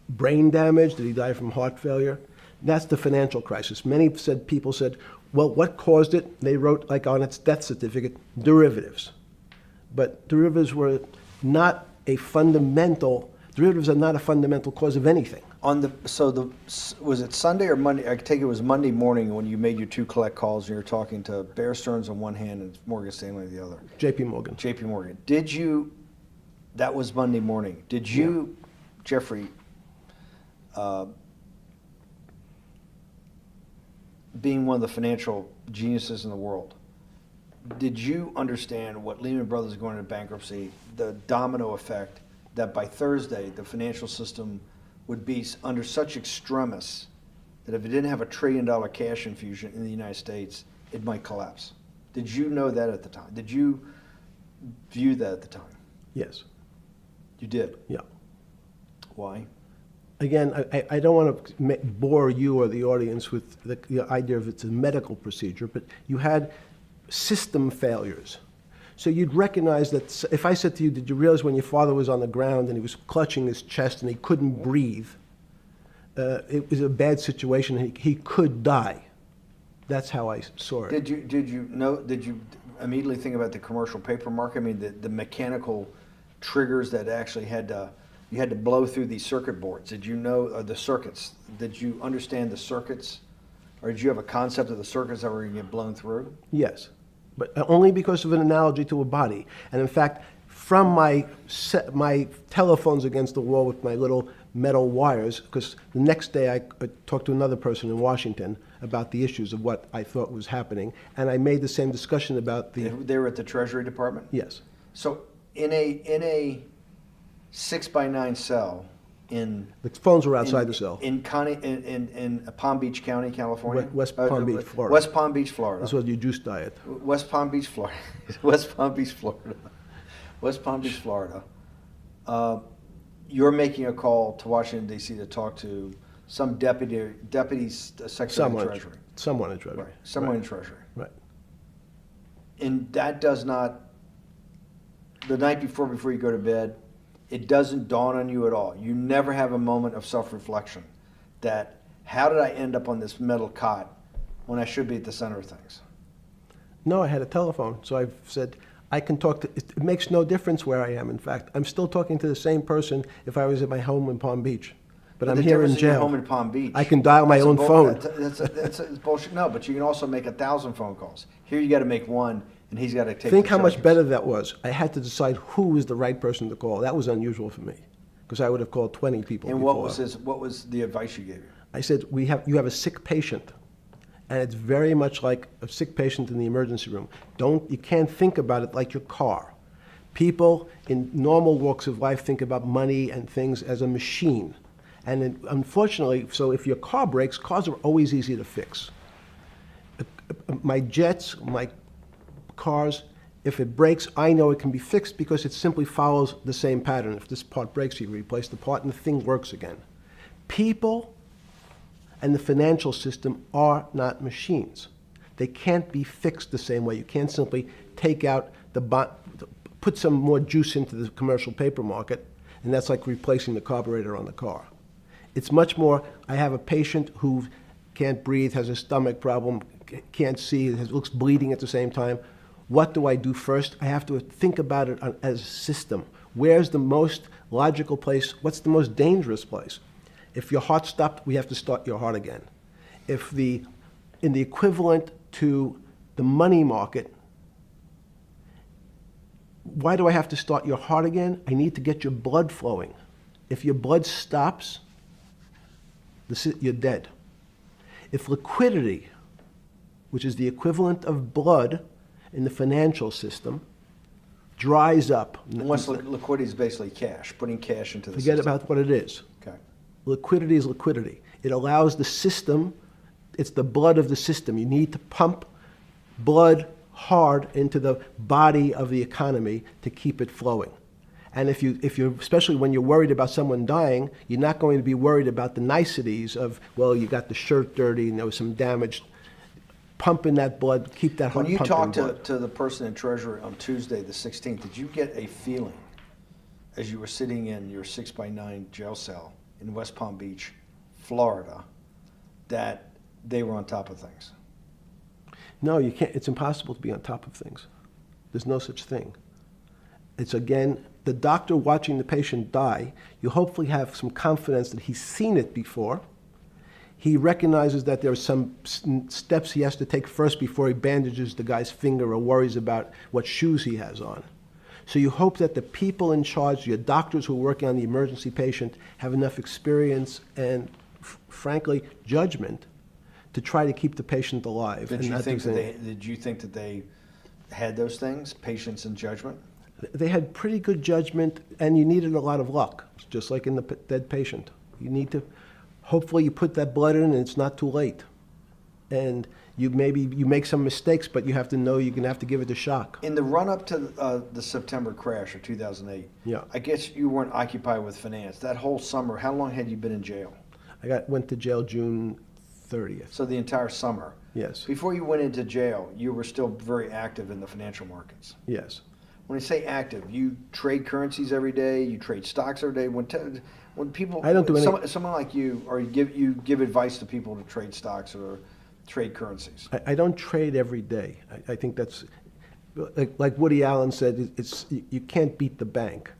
brain damage? Did he die from heart failure? That's the financial crisis. Many people said, well, what caused it? They wrote, like on its death certificate, derivatives. But derivatives are not a fundamental cause of anything. Was it Sunday or Monday? I take it was Monday morning when you made your two collect calls and you were talking to Bear Stearns on one hand and Morgan Stanley on the other. J.P. Morgan. J.P. Morgan. That was Monday morning. Did you, Jeffrey, being one of the financial geniuses in the world, did you understand what Lehman Brothers going into bankruptcy, the domino effect, that by Thursday the financial system would be under such extremis that if it didn't have $1 trillion cash infusion in the United States, it might collapse? Did you know that at the time? Did you view that at the time? Yes. You did? Yeah. Why? Again, I don't want to bore you or the audience with the idea of it's a medical procedure, but you had system failures. So you'd recognize that if I said to you, did you realize when your father was on the ground and he was clutching his chest and he couldn't breathe, it was a bad situation, he could die. That's how I saw it. Did you immediately think about the commercial paper market? I mean, the mechanical triggers that actually you had to blow through these circuit boards. Did you know the circuits? Did you understand the circuits? Or did you have a concept of the circuits that were going to get blown through? Yes, but only because of an analogy to a body. And in fact, from my telephones against the wall with my little metal wires, because the next day I talked to another person in Washington about the issues of what I thought was happening, and I made the same discussion about the... They were at the Treasury Department? Yes. So in a 6x9 cell in... The phones were outside the cell. In Palm Beach County, California? West Palm Beach, Florida. West Palm Beach, Florida. This was your juice diet. West Palm Beach, Florida. West Palm Beach, Florida. West Palm Beach, Florida. You're making a call to Washington, D.C. to talk to some deputy secretary of Treasury. Someone in Treasury. Right. Someone in Treasury. Right. And that does not, the night before you go to bed, it doesn't dawn on you at all. You never have a moment of self-reflection that, how did I end up on this metal cot when I should be at the center of things? No, I had a telephone. So I've said, I can talk to, it makes no difference where I am. In fact, I'm still talking to the same person if I was at my home in Palm Beach. But I'm the here in difference in your jail. home in Palm Beach. I can dial my that's a own phone. That's bullshit. No, but you can also make 1,000 phone calls. Here you got to make one, and he's got to take. Think the how much charges. better that was. I had to decide who was the right person to call. That was unusual for me, because I would have called 20 people And before. what was the advice you gave him? I said, you have a sick patient, and it's very much like a sick patient in the emergency room. You can't think about it like your car. People in normal walks of life think about money and things as a machine. And unfortunately, so if your car breaks, cars are always easy to fix. My jets, my cars, if it breaks, I know it can be fixed because it simply follows the same pattern. If this part breaks, you replace the part and the thing works again. People and the financial system are not machines. They can't be fixed the same way. You can't simply take out put some more juice into the commercial paper market, and that's like replacing the carburetor on the car. It's much more, I have a patient who can't breathe, has a stomach problem, can't see, looks bleeding at the same time. What do I do first? I have to think about it as a system. Where's the most logical place? What's the most dangerous place? If your heart stopped, we have to start your heart again. In the equivalent to the money market, why do I have to start your heart again? I need to get your blood flowing. If your blood stops, you're dead. If liquidity, which is the equivalent of blood in the financial system, dries up. Once liquidity is basically cash, putting cash into the Forget system. about what it is. Okay. Liquidity is liquidity. It allows the system, it's the blood of the system. You need to pump blood hard into the body of the economy to keep it flowing. And if you're, especially when you're worried about someone dying, you're not going to be worried about the niceties of, well, you got the shirt dirty and there was some damage. Pump in that blood, keep that heart When you pumping talked to the person in Treasury on Tuesday, the 16th, did you get a feeling as you were sitting in your 6x9 jail cell in West Palm Beach, Florida, that they were on top of things? No, you can't. It's impossible to be on top of things. There's no such thing. It's, again, the doctor watching the patient die. You hopefully have some confidence that he's seen it before. He recognizes that there are some steps he has to take first before he bandages the guy's finger or worries about what shoes he has on. So you hope that the people in charge, your doctors who are working on the emergency patient, have enough experience and, frankly, judgment to try to keep the patient alive. Did you think that they had those things, patience and judgment? They had pretty good judgment, and you needed a lot of luck, just like in the dead patient. You need to, hopefully you put that blood in and it's not too late. And you make some mistakes, but you have to know you're going to have to give it a shock. In the run-up to the September crash of 2008, Yeah. I guess you weren't occupied with finance. That whole summer, how long had you been in jail? Went to jail June 30th. So the entire summer. Yes. Before you went into jail, you were still very active in the financial markets. Yes. When I say active, you trade currencies every day, you trade stocks every day. When people, I don't do any. someone like you, or you give advice to people to trade stocks or trade currencies. I don't trade every day. I think that's, like Woody Allen said, you can't beat the bank.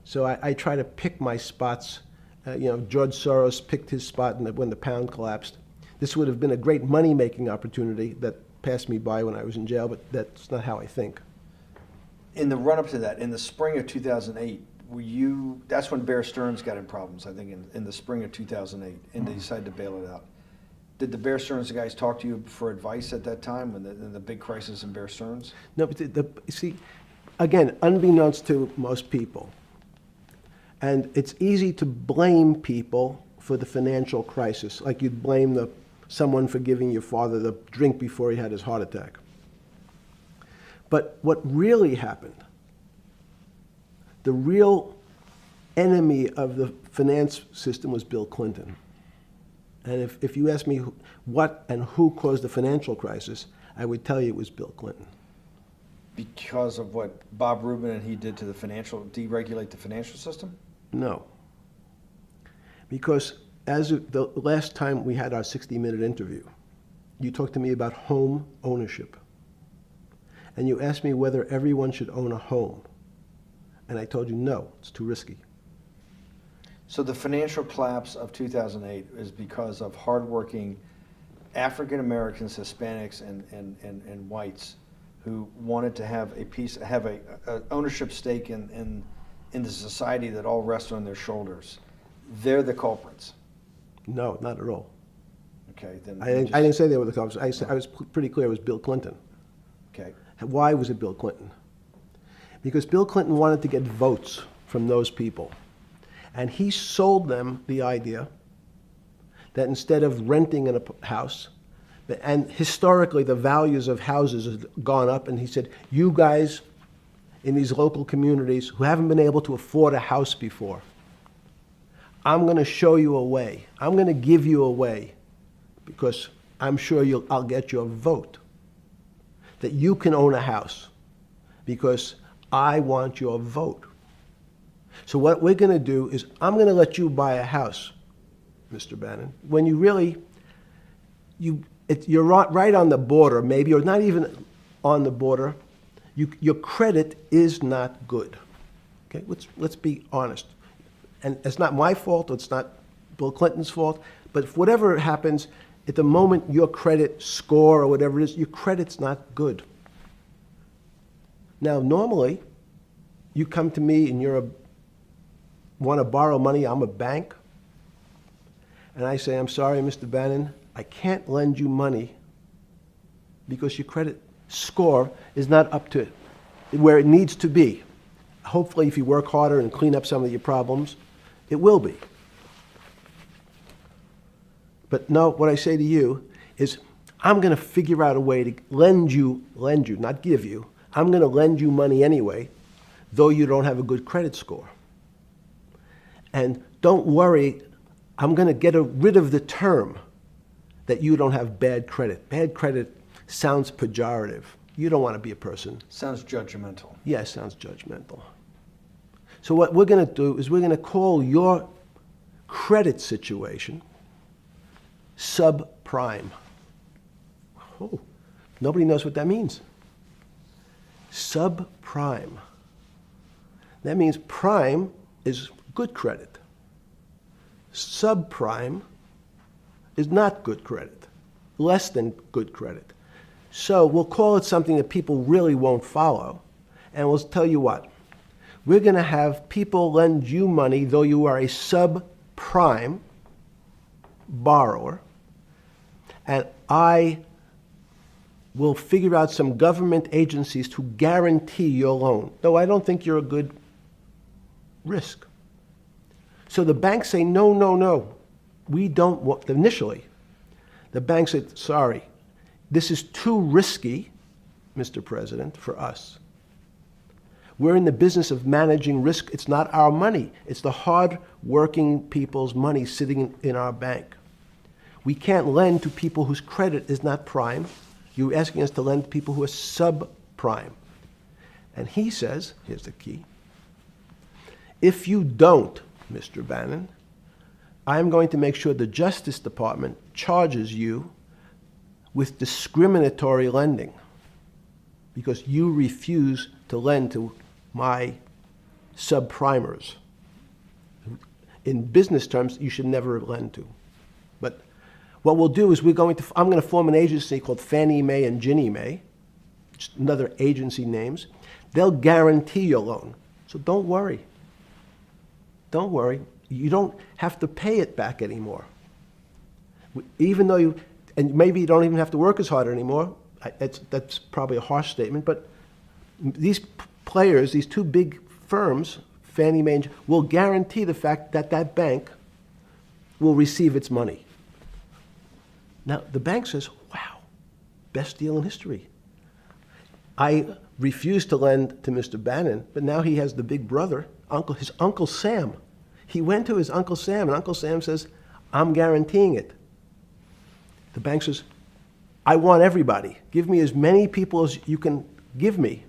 So I try to pick my spots. George Soros picked his spot when the pound collapsed. This would have been a great money-making opportunity that passed me by when I was in jail, but that's not how I think. In the run-up to that, in the spring of 2008, that's when Bear Stearns got in problems, I think, in the spring of 2008, and they decided to bail it out. Did the Bear Stearns guys talk to you for advice at that time, in the big crisis in Bear Stearns? No, but see, again, unbeknownst to most people, and it's easy to blame people for the financial crisis, like you'd blame someone for giving your father the drink before he had his heart attack. But what really happened, the real enemy of the finance system was Bill Clinton. And if you ask me what and who caused the financial crisis, I would tell you it was Bill Clinton. Because of what Bob Rubin and he did to deregulate the financial system? No. Because as of the last time we had our 60-minute interview, you talked to me about home ownership. and you asked me whether everyone should own a home. And I told you, no, it's too risky. So the financial collapse of 2008 is because of hardworking African Americans, Hispanics, and whites who wanted to have a ownership stake in the society that all rests on their shoulders. They're the culprits. No, not at all. Okay, then I didn't say they were the culprits. I was pretty clear it was Bill Clinton. Okay. Why was it Bill Clinton? Because Bill Clinton wanted to get votes from those people. And he sold them the idea that instead of renting in a house, and historically the values of houses have gone up, and he said, you guys in these local communities who haven't been able to afford a house before, I'm going to show you a way. I'm going to give you a way because I'm sure I'll get your vote that you can own a house because I want your vote. So what we're going to do is I'm going to let you buy a house, Mr. Bannon, when you really, you're right on the border, maybe, or not even on the border. Your credit is not good. Okay, let's be honest. And it's not my fault, it's not Bill Clinton's fault, but if whatever happens, at the moment your credit score or whatever it is, your credit's not good. Now, normally, you come to me and want to borrow money, I'm a bank, and I say, I'm sorry, Mr. Bannon, I can't lend you money because your credit score is not up to where it needs to be. Hopefully, if you work harder and clean up some of your problems, it will be. But no, what I say to you is, I'm going to figure out a way to lend you, not give you. I'm going to lend you money anyway, though you don't have a good credit score. And don't worry, I'm going to get rid of the term that you don't have bad credit. Bad credit sounds pejorative. You don't want to be a person. Sounds judgmental. Yes, sounds judgmental. So what we're going to do is we're going to call your credit situation subprime. Oh, nobody knows what that means. Subprime. That means prime is good credit. Subprime is not good credit, less than good credit. So we'll call it something that people really won't follow, and we'll tell you what. We're going to have people lend you money, though you are a subprime borrower, and I will figure out some government agencies to guarantee your loan, though I don't think you're a good risk. So the banks say, no, no, no, we don't want, initially, the bank said, sorry, this is too risky, Mr. President, for us. We're in the business of managing risk. It's not our money. It's the hard-working people's money sitting in our bank. We can't lend to people whose credit is not prime. You're asking us to lend to people who are subprime. And he says, here's the key, if you don't, Mr. Bannon, I'm going to make sure the Justice Department charges you with discriminatory lending because you refuse to lend to my subprimers. In business terms, you should never lend to. But what we'll do is I'm going to form an agency called Fannie Mae and Ginnie Mae, just another agency names. They'll guarantee your loan. So don't worry. Don't worry. You don't have to pay it back anymore. Even though and maybe you don't even have to work as hard anymore. That's probably a harsh statement, but these players, these two big firms, Fannie Mae, will guarantee the fact that that bank will receive its money. Now, the bank says, wow, best deal in history. I refused to lend to Mr. Bannon, but now he has the big brother, his Uncle Sam. He went to his Uncle Sam, and Uncle Sam says, I'm guaranteeing it. The bank says, I want everybody. Give me as many people as you can give me.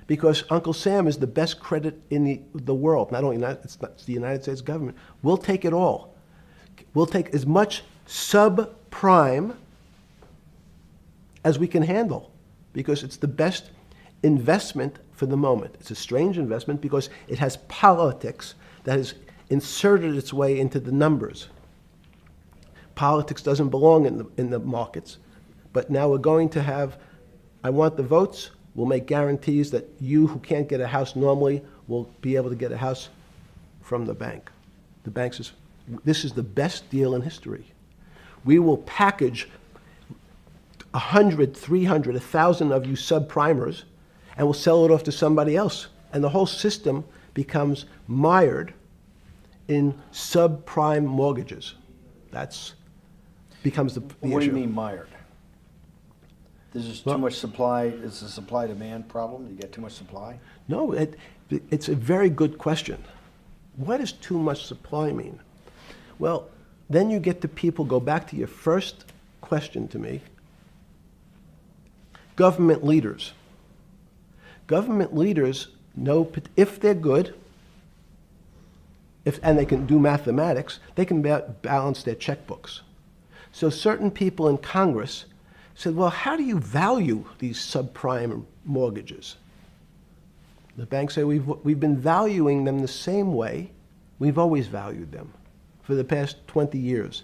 Because Uncle Sam is the best credit in the world. Not only it's the United States government. We'll take it all. We'll take as much subprime as we can handle. because it's the best investment for the moment. It's a strange investment because it has politics that has inserted its way into the numbers. Politics doesn't belong in the markets, but now we're going to have, I want the votes, we'll make guarantees that you who can't get a house normally will be able to get a house from the bank. The bank says, this is the best deal in history. We will package 100, 300, 1,000 of you subprimers, and we'll sell it off to somebody else. And the whole system becomes mired in subprime mortgages. That's becomes the issue. What do you mean mired? There's just Well- too much supply, it's a supply-demand problem? You get too much supply? No, it's a very good question. What does too much supply mean? Well, then you get to people, go back to your first question to me. Government leaders. Government leaders know if they're good, and they can do mathematics, they can balance their checkbooks. So certain people in Congress said, well, how do you value these subprime mortgages? The banks say we've been valuing them the same way we've always valued them for the past 20 years.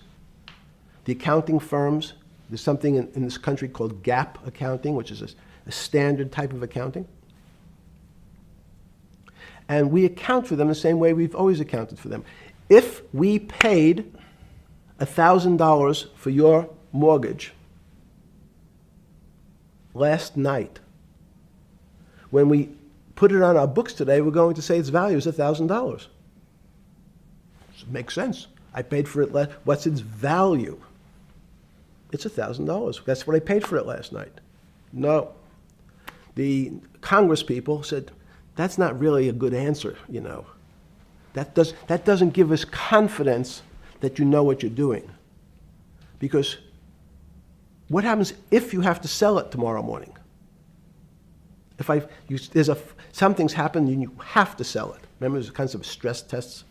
The accounting firms, there's something in this country called GAAP accounting, which is a standard type of accounting. And we account for them the same way we've always accounted for them. If we paid $1,000 for your mortgage last night, when we put it on our books today, we're going to say its value is $1,000. It makes sense. I paid for it what's its value? It's $1,000. That's what I paid for it last night. No. The Congress people said, that's not really a good answer, you know. That doesn't give us confidence that you know what you're doing. Because what happens if you have to sell it tomorrow morning? Something's happened and you have to sell it. Remember, there's kinds of stress tests.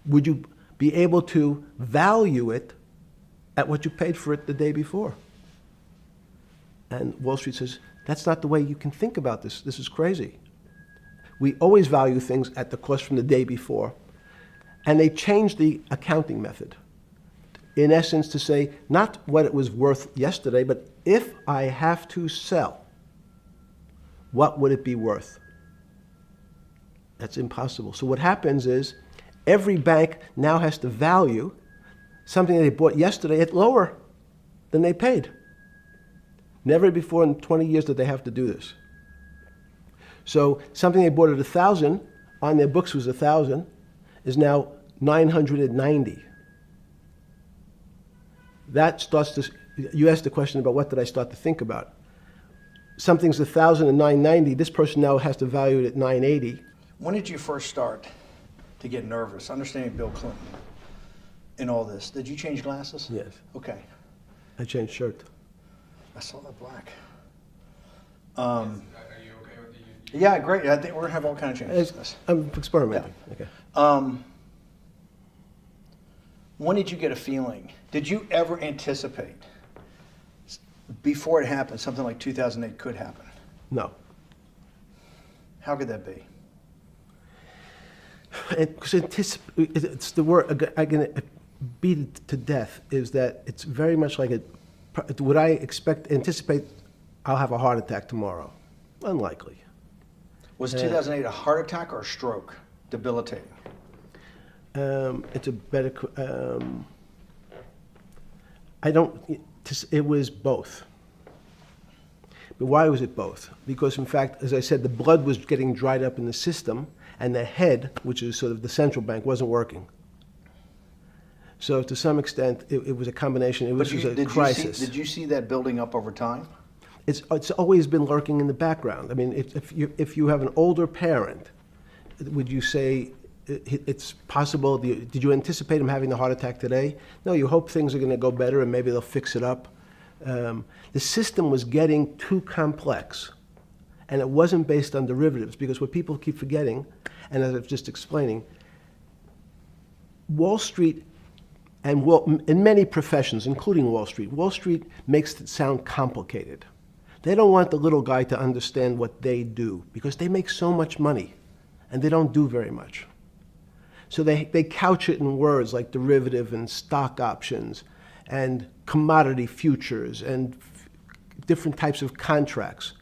Would you be able to value it at what you paid for it the day before? And Wall Street says, that's not the way you can think about this. This is crazy. We always value things at the cost from the day before. And they changed the accounting method, in essence, to say not what it was worth yesterday, but if I have to sell, what would it be worth? That's impossible. So what happens is every bank now has to value something they bought yesterday at lower than they paid. Never before in 20 years did they have to do this. So something they bought at 1,000, on their books was 1,000, is now 990. That starts to, you asked the question about what did I start to think about. Something's 1,000 and 990, this person now has to value it at 980. When did you first start to get nervous, understanding Bill Clinton in all this? Did you change glasses? Yes. Okay. I changed shirt. I saw that black. Are you okay with the? Yeah, great. I think we're gonna have all kinds of changes. I'm experimenting. Okay. When did you get a feeling? Did you ever anticipate before it happened something like 2008 could happen? No. How could that be? It's the word, I can beat it to death, is that it's very much like would I anticipate I'll have a heart attack tomorrow? Unlikely. Was 2008 a heart attack or a stroke? Debilitating. It's a better, it was both. But why was it both? Because in fact, as I said, the blood was getting dried up in the system, and the head, which is sort of the central bank, wasn't working. So to some extent, it was a combination. It was a crisis. Did you see that building up over time? It's always been lurking in the background. I mean, if you have an older parent, would you say it's possible? Did you anticipate him having the heart attack today? No, you hope things are going to go better and maybe they'll fix it up. The system was getting too complex, and it wasn't based on derivatives, because what people keep forgetting, and as I was just explaining, Wall Street, and in many professions, including Wall Street makes it sound complicated. They don't want the little guy to understand what they do because they make so much money and they don't do very much. So they couch it in words like derivative and stock options and commodity futures and different types of contracts.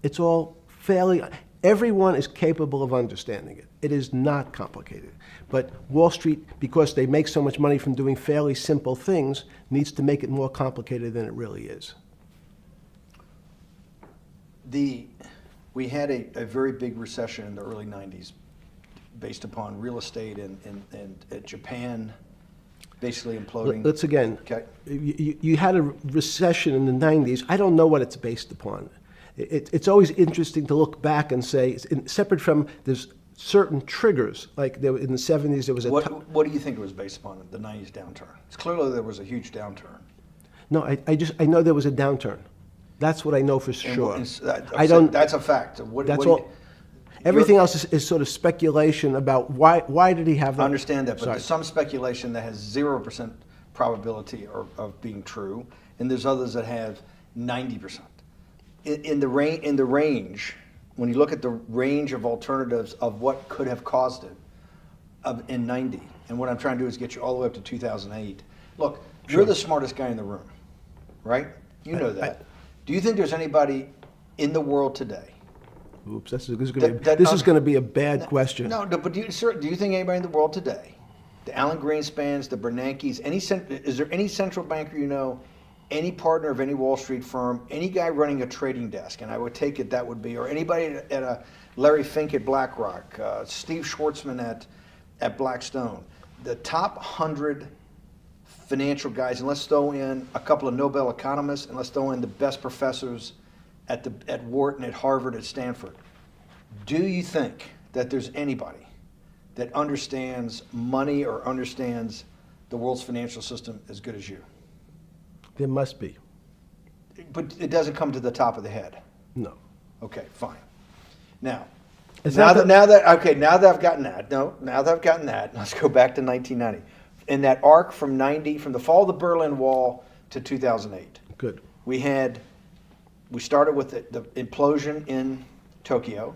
It's all fairly, everyone is capable of understanding it. It is not complicated. But Wall Street, because they make so much money from doing fairly simple things, needs to make it more complicated than it really is. We had a very big recession in the early 90s based upon real estate and Japan basically imploding. Let's again, Okay. you had a recession in the 90s. I don't know what it's based upon. It's always interesting to look back and say, separate from there's certain triggers, like there, in the 70s there was a... What do you think it was based upon, the 90s downturn? It's clearly there was a huge downturn. No, I know there was a downturn. That's what I know for sure. That's a fact. That's all. Everything else is sort of speculation about why did he have that? I understand that, but Sorry. there's some speculation that has 0% probability of being true, and there's others that have 90%. In the range, when you look at the range of alternatives of what could have caused it in 90, and what I'm trying to do is get you all the way up to 2008. Look, you're the smartest guy in the room, right? You know that. Do you think there's anybody in the world today? Oops, this is going to be a bad question. No, but do you think anybody in the world today, the Alan Greenspans, the Bernankes, is there any central banker you know, any partner of any Wall Street firm, any guy running a trading desk, and I would take it that would be, or anybody at a Larry Fink at BlackRock, Steve Schwartzman at Blackstone, the top 100 financial guys, and let's throw in a couple of Nobel economists, and let's throw in the best professors at Wharton, at Harvard, at Stanford. Do you think that there's anybody that understands money or understands the world's financial system as good as you? There must be. But it doesn't come to the top of the head. No. Okay, fine. Now It's that not now that I've gotten that, let's go back to 1990. In that arc from the fall of the Berlin Wall to 2008. Good. We started with the implosion in Tokyo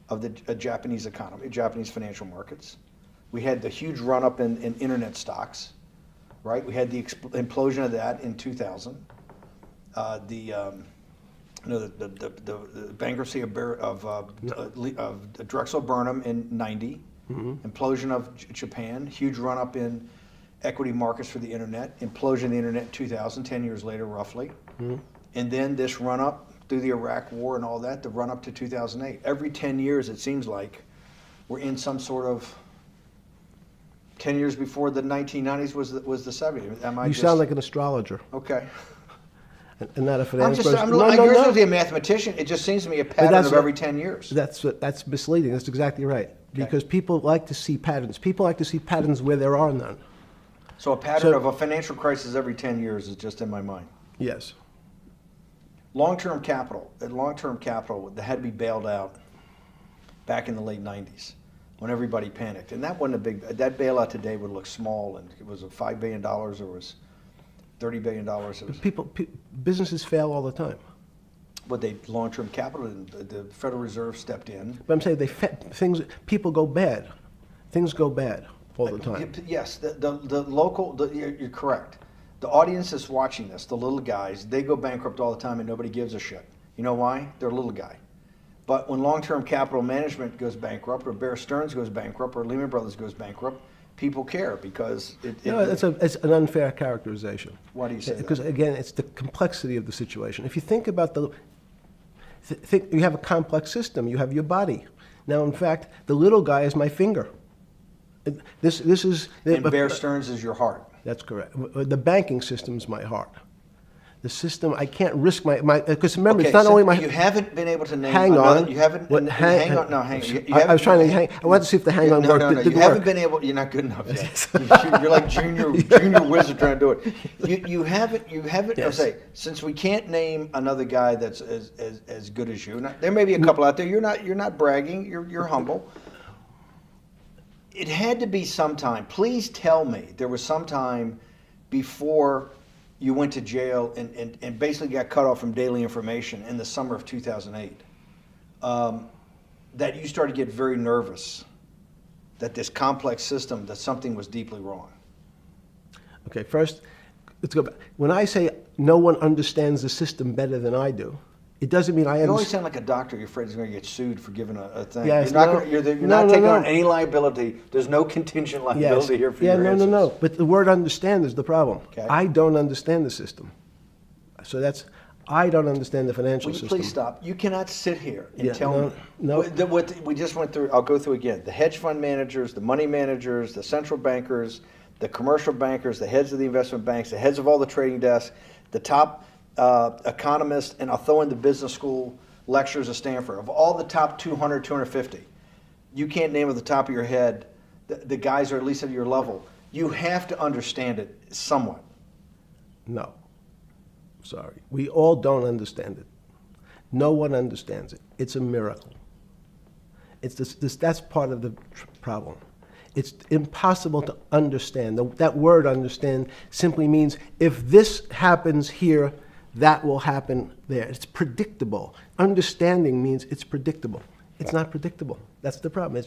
of the Japanese economy, Japanese financial markets. We had the huge run-up in internet stocks, right? We had the implosion of that in 2000. The bankruptcy of Drexel Burnham in 90. Mm-hmm. Implosion of Japan, huge run-up in equity markets for the internet, implosion of the internet in 2000, 10 years later roughly. Mm-hmm. And then this run-up through the Iraq War and all that, the run-up to 2008. Every 10 years, it seems like, we're in some sort of 10 years before the 1990s was the 70s. You sound like an astrologer. Okay. And not a finance person. I'm not a mathematician. It just seems to me a pattern of every 10 years. That's misleading. That's exactly right. Because people like to see patterns. People like to see patterns where there are none. So a pattern of a financial crisis every 10 years is just in my mind. Yes. Long-term capital, that had to be bailed out back in the late 90s when everybody panicked. And that wasn't that bailout today would look small, and it was $5 billion or was $30 billion. Businesses fail all the time. But long-term capital, the Federal Reserve stepped in. But I'm saying people go bad. Things go bad all the time. Yes, you're correct. The audience is watching this, the little guys, they go bankrupt all the time and nobody gives a shit. You know why? They're a little guy. But when long-term capital management goes bankrupt, or Bear Stearns goes bankrupt, or Lehman Brothers goes bankrupt, people care because it's an unfair characterization. Why do you say that? Because again, it's the complexity of the situation. If you think about you have a complex system. You have your body. Now, in fact, the little guy is my finger. This is. And Bear Stearns is your heart. That's correct. The banking system is my heart. The system, I can't risk my because remember, it's not only my. You haven't been able to name. Hang on. You haven't. Hang on. No, hang on. I was trying to hang. I wanted to see if the hang on worked. No. You haven't been able. You're not good enough yet. You're like junior wizard trying to do it. You haven't. Yes. I'll say, since we can't name another guy that's as good as you. There may be a couple out there. You're not bragging. You're humble. It had to be sometime. Please tell me there was some time before you went to jail and basically got cut off from daily information in the summer of 2008, that you started to get very nervous that this complex system, that something was deeply wrong? Okay, first, let's go back. When I say no one understands the system better than I do, it doesn't mean I You always understand. sound like a doctor. You're afraid he's going to get sued for giving a thing. Yes, you're not, no. gonna, you're No, not no, taking no. on any liability. There's no contingent liability here for yeah, your no, answers. no. But the word understand is the problem. Okay. I don't understand the system. So I don't understand the financial Will you system. please stop? You cannot sit here and Yeah, tell no, me. no. What we just went through, I'll go through again. The hedge fund managers, the money managers, the central bankers, the commercial bankers, the heads of the investment banks, the heads of all the trading desks, the top economists, and I'll throw in the business school lecturers at Stanford. Of all the top 200, 250, you can't name at the top of your head the guys are at least at your level. You have to understand it somewhat. No. Sorry. We all don't understand it. No one understands it. It's a miracle. It's that's part of the problem. It's impossible to understand. That word understand simply means if this happens here, that will happen there. It's predictable. Understanding means it's predictable. It's not predictable. That's the problem.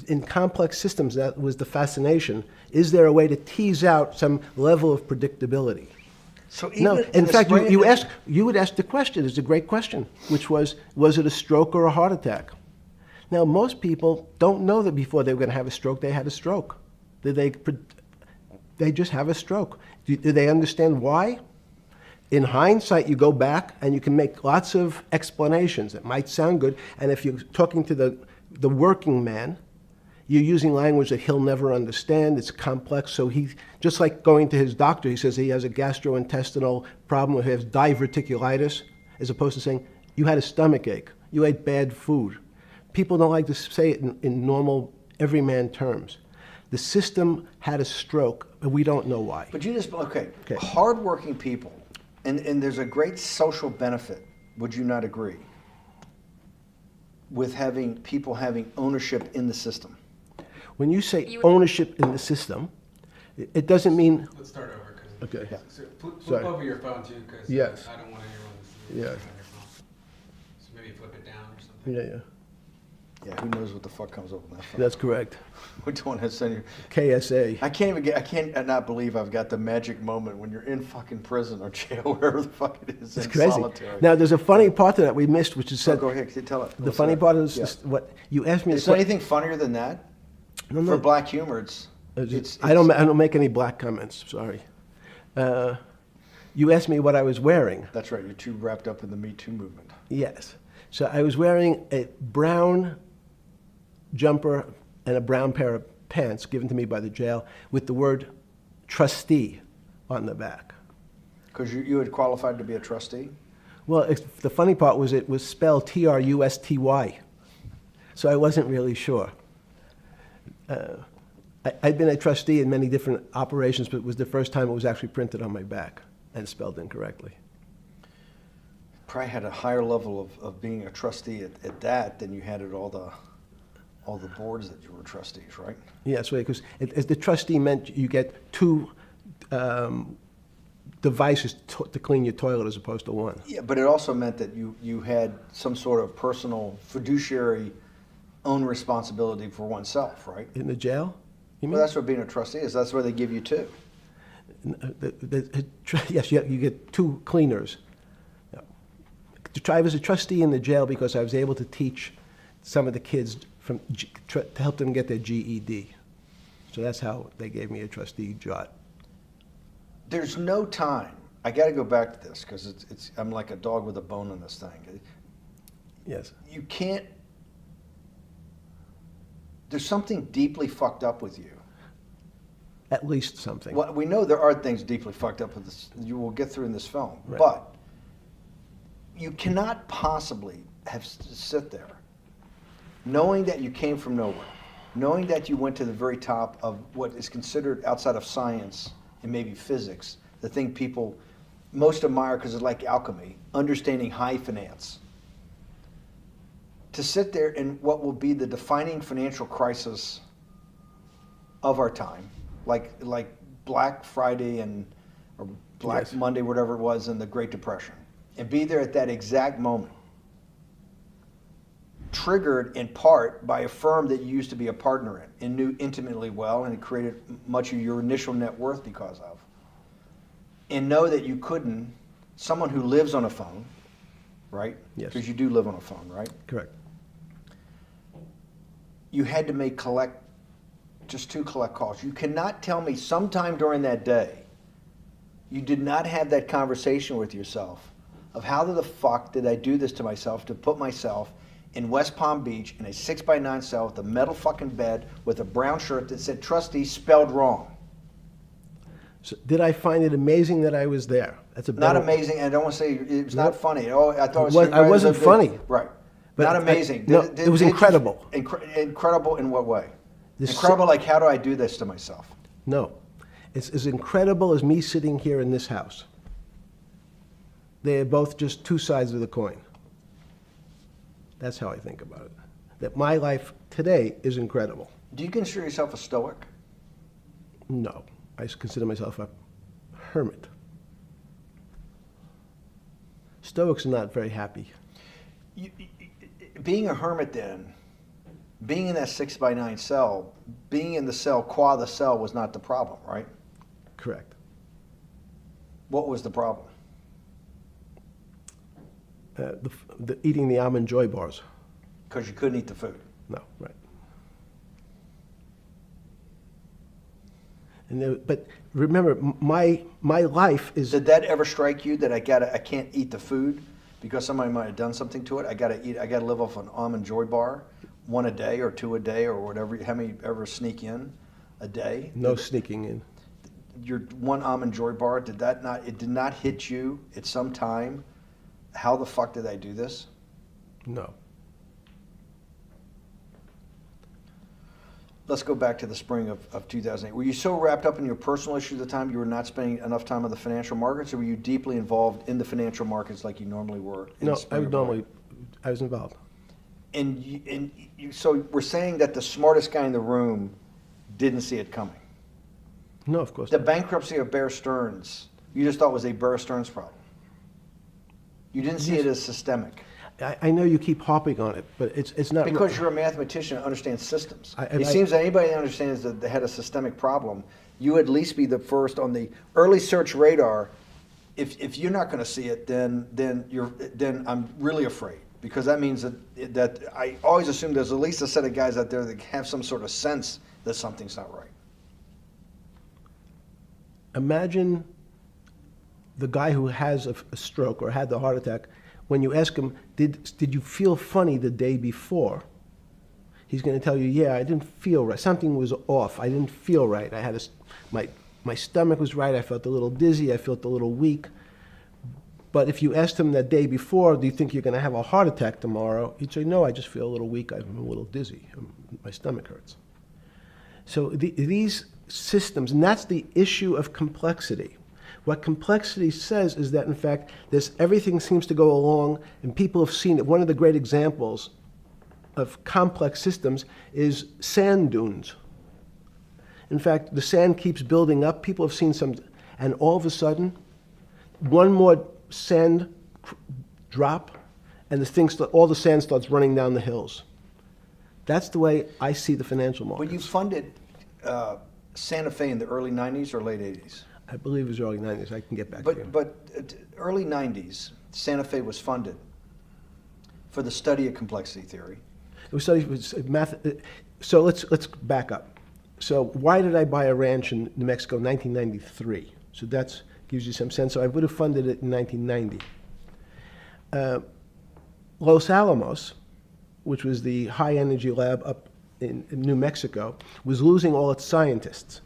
In complex systems, that was the fascination. Is there a way to tease out some level of predictability? So even No. in In the fact, spring- you would ask the question. It's a great question, which was it a stroke or a heart attack? Now, most people don't know that before they were going to have a stroke, they had a stroke. They just have a stroke. Do they understand why? In hindsight, you go back and you can make lots of explanations. It might sound good, and if you're talking to the working man, you're using language that he'll never understand. It's complex, so he, just like going to his doctor, he says he has a gastrointestinal problem, or he has diverticulitis, as opposed to saying, you had a stomach ache, you ate bad food. People don't like to say it in normal, everyman terms. The system had a stroke, but we don't know why. But you just, okay. Okay. Hardworking people, and there's a great social benefit, would you not agree, with having people having ownership in the system? When you say ownership in the system, it doesn't mean. Let's start over, because. Okay. Yeah. So flip Sorry. over your phone too, because Yes. I don't want anyone to see Yes. on your phone. So maybe flip it down or something. Yeah. Yeah, who knows what the fuck comes up with that phone? That's correct. We don't want to send you. KSA. I can't not believe I've got the magic moment when you're in fucking prison or jail, wherever the fuck it is, It's in crazy. solitary. Now, there's a funny part to that we missed, which is So said. go ahead, tell it. The funny part is Yeah. what you asked me. Is there anything funnier than that? No, For black humor, it's I don't make any black comments. Sorry. You asked me what I was wearing. That's right. You're too wrapped up in the Me Too movement. Yes. So I was wearing a brown jumper and a brown pair of pants given to me by the jail with the word trustee on the back. Because you had qualified to be a trustee? Well, the funny part was it was spelled Trusty. So I wasn't really sure. I'd been a trustee in many different operations, but it was the first time it was actually printed on my back and spelled incorrectly. Probably had a higher level of being a trustee at that than you had at all the boards that you were trustees, right? Yes, right, because the trustee meant you get two devices to clean your toilet as opposed to one. Yeah, but it also meant that you had some sort of personal fiduciary own responsibility for oneself, right? In the jail? You mean? Well, that's what being a trustee is. That's where they give you two. Yes, you get two cleaners. I was a trustee in the jail because I was able to teach some of the kids to help them get their GED. So that's how they gave me a trustee job. There's no time. I got to go back to this because I'm like a dog with a bone in this thing. Yes. You can't. There's something deeply fucked up with you. At least something. Well, we know there are things deeply fucked up with this. You will get through in this film, Right. but you cannot possibly sit there, knowing that you came from nowhere, knowing that you went to the very top of what is considered outside of science and maybe physics, the thing people most admire because it's like alchemy, understanding high finance. To sit there in what will be the defining financial crisis of our time, like Black Friday and or Black Yes. Monday, whatever it was, in the Great Depression, and be there at that exact moment, triggered in part by a firm that you used to be a partner in and knew intimately well, and it created much of your initial net worth because of, and know that you couldn't, someone who lives on a phone, right? Yes. Because you do live on a phone, right? Correct. You had to make just 2 collect calls. You cannot tell me sometime during that day you did not have that conversation with yourself of how the fuck did I do this to myself to put myself in West Palm Beach in a 6x9 cell with a metal fucking bed with a brown shirt that said trustee spelled wrong. So did I find it amazing that I was there? That's a Not better- amazing, and I don't want to say it was not Nope. funny. Oh, I thought I wasn't funny. Right. But Not I- amazing. no, it was incredible. Incredible in what way? This- Incredible, like how do I do this to myself? No. It's as incredible as me sitting here in this house. They're both just 2 sides of the coin. That's how I think about it. That my life today is incredible. Do you consider yourself a stoic? No. I consider myself a hermit. Stoics are not very happy. Being a hermit then, being in that 6x9 cell, being in the cell qua the cell was not the problem, right? Correct. What was the problem? Eating the almond joy bars. Because you couldn't eat the food. No, right. And but remember, my life is. Did that ever strike you that I can't eat the food because somebody might have done something to it? I gotta live off an almond joy bar, 1 a day or 2 a day or whatever. How many ever sneak in a day? No sneaking in. Your 1 almond joy bar, it did not hit you at some time? How the fuck did I do this? No. Let's go back to the spring of 2008. Were you so wrapped up in your personal issues at the time you were not spending enough time on the financial markets, or were you deeply involved in the financial markets like you normally were? In No, the spring of 08? I was involved. So we're saying that the smartest guy in the room didn't see it coming. No, of course The not. bankruptcy of Bear Stearns, you just thought was a Bear Stearns problem. You didn't see it as systemic. I know you keep harping on it, but it's not. Because you're a mathematician and understands systems. And It seems that anybody that understands that they had a systemic problem, you at least be the first on the early search radar. If you're not going to see it, then I'm really afraid, because that means that I always assume there's at least a set of guys out there that have some sort of sense that something's not right. Imagine the guy who has a stroke or had the heart attack. When you ask him, did you feel funny the day before? He's going to tell you, yeah, I didn't feel right. Something was off. I didn't feel right. I had my stomach was right. I felt a little dizzy. I felt a little weak. But if you asked him that day before, do you think you're going to have a heart attack tomorrow? He'd say, no, I just feel a little weak. I'm a little dizzy. My stomach hurts. So these systems, and that's the issue of complexity. What complexity says is that, in fact, everything seems to go along, and people have seen it. One of the great examples of complex systems is sand dunes. In fact, the sand keeps building up. People have seen some, and all of a sudden, one more sand drop, and all the sand starts running down the hills. That's the way I see the financial markets. But you funded Santa Fe in the early 90s or late 80s? I believe it was early 90s. I can get back to you. But early 90s, Santa Fe was funded for the study of complexity theory. It was studied with math. So let's back up. So why did I buy a ranch in New Mexico in 1993? So that gives you some sense. So I would have funded it in 1990. Los Alamos, which was the high energy lab up in New Mexico, was losing all its scientists.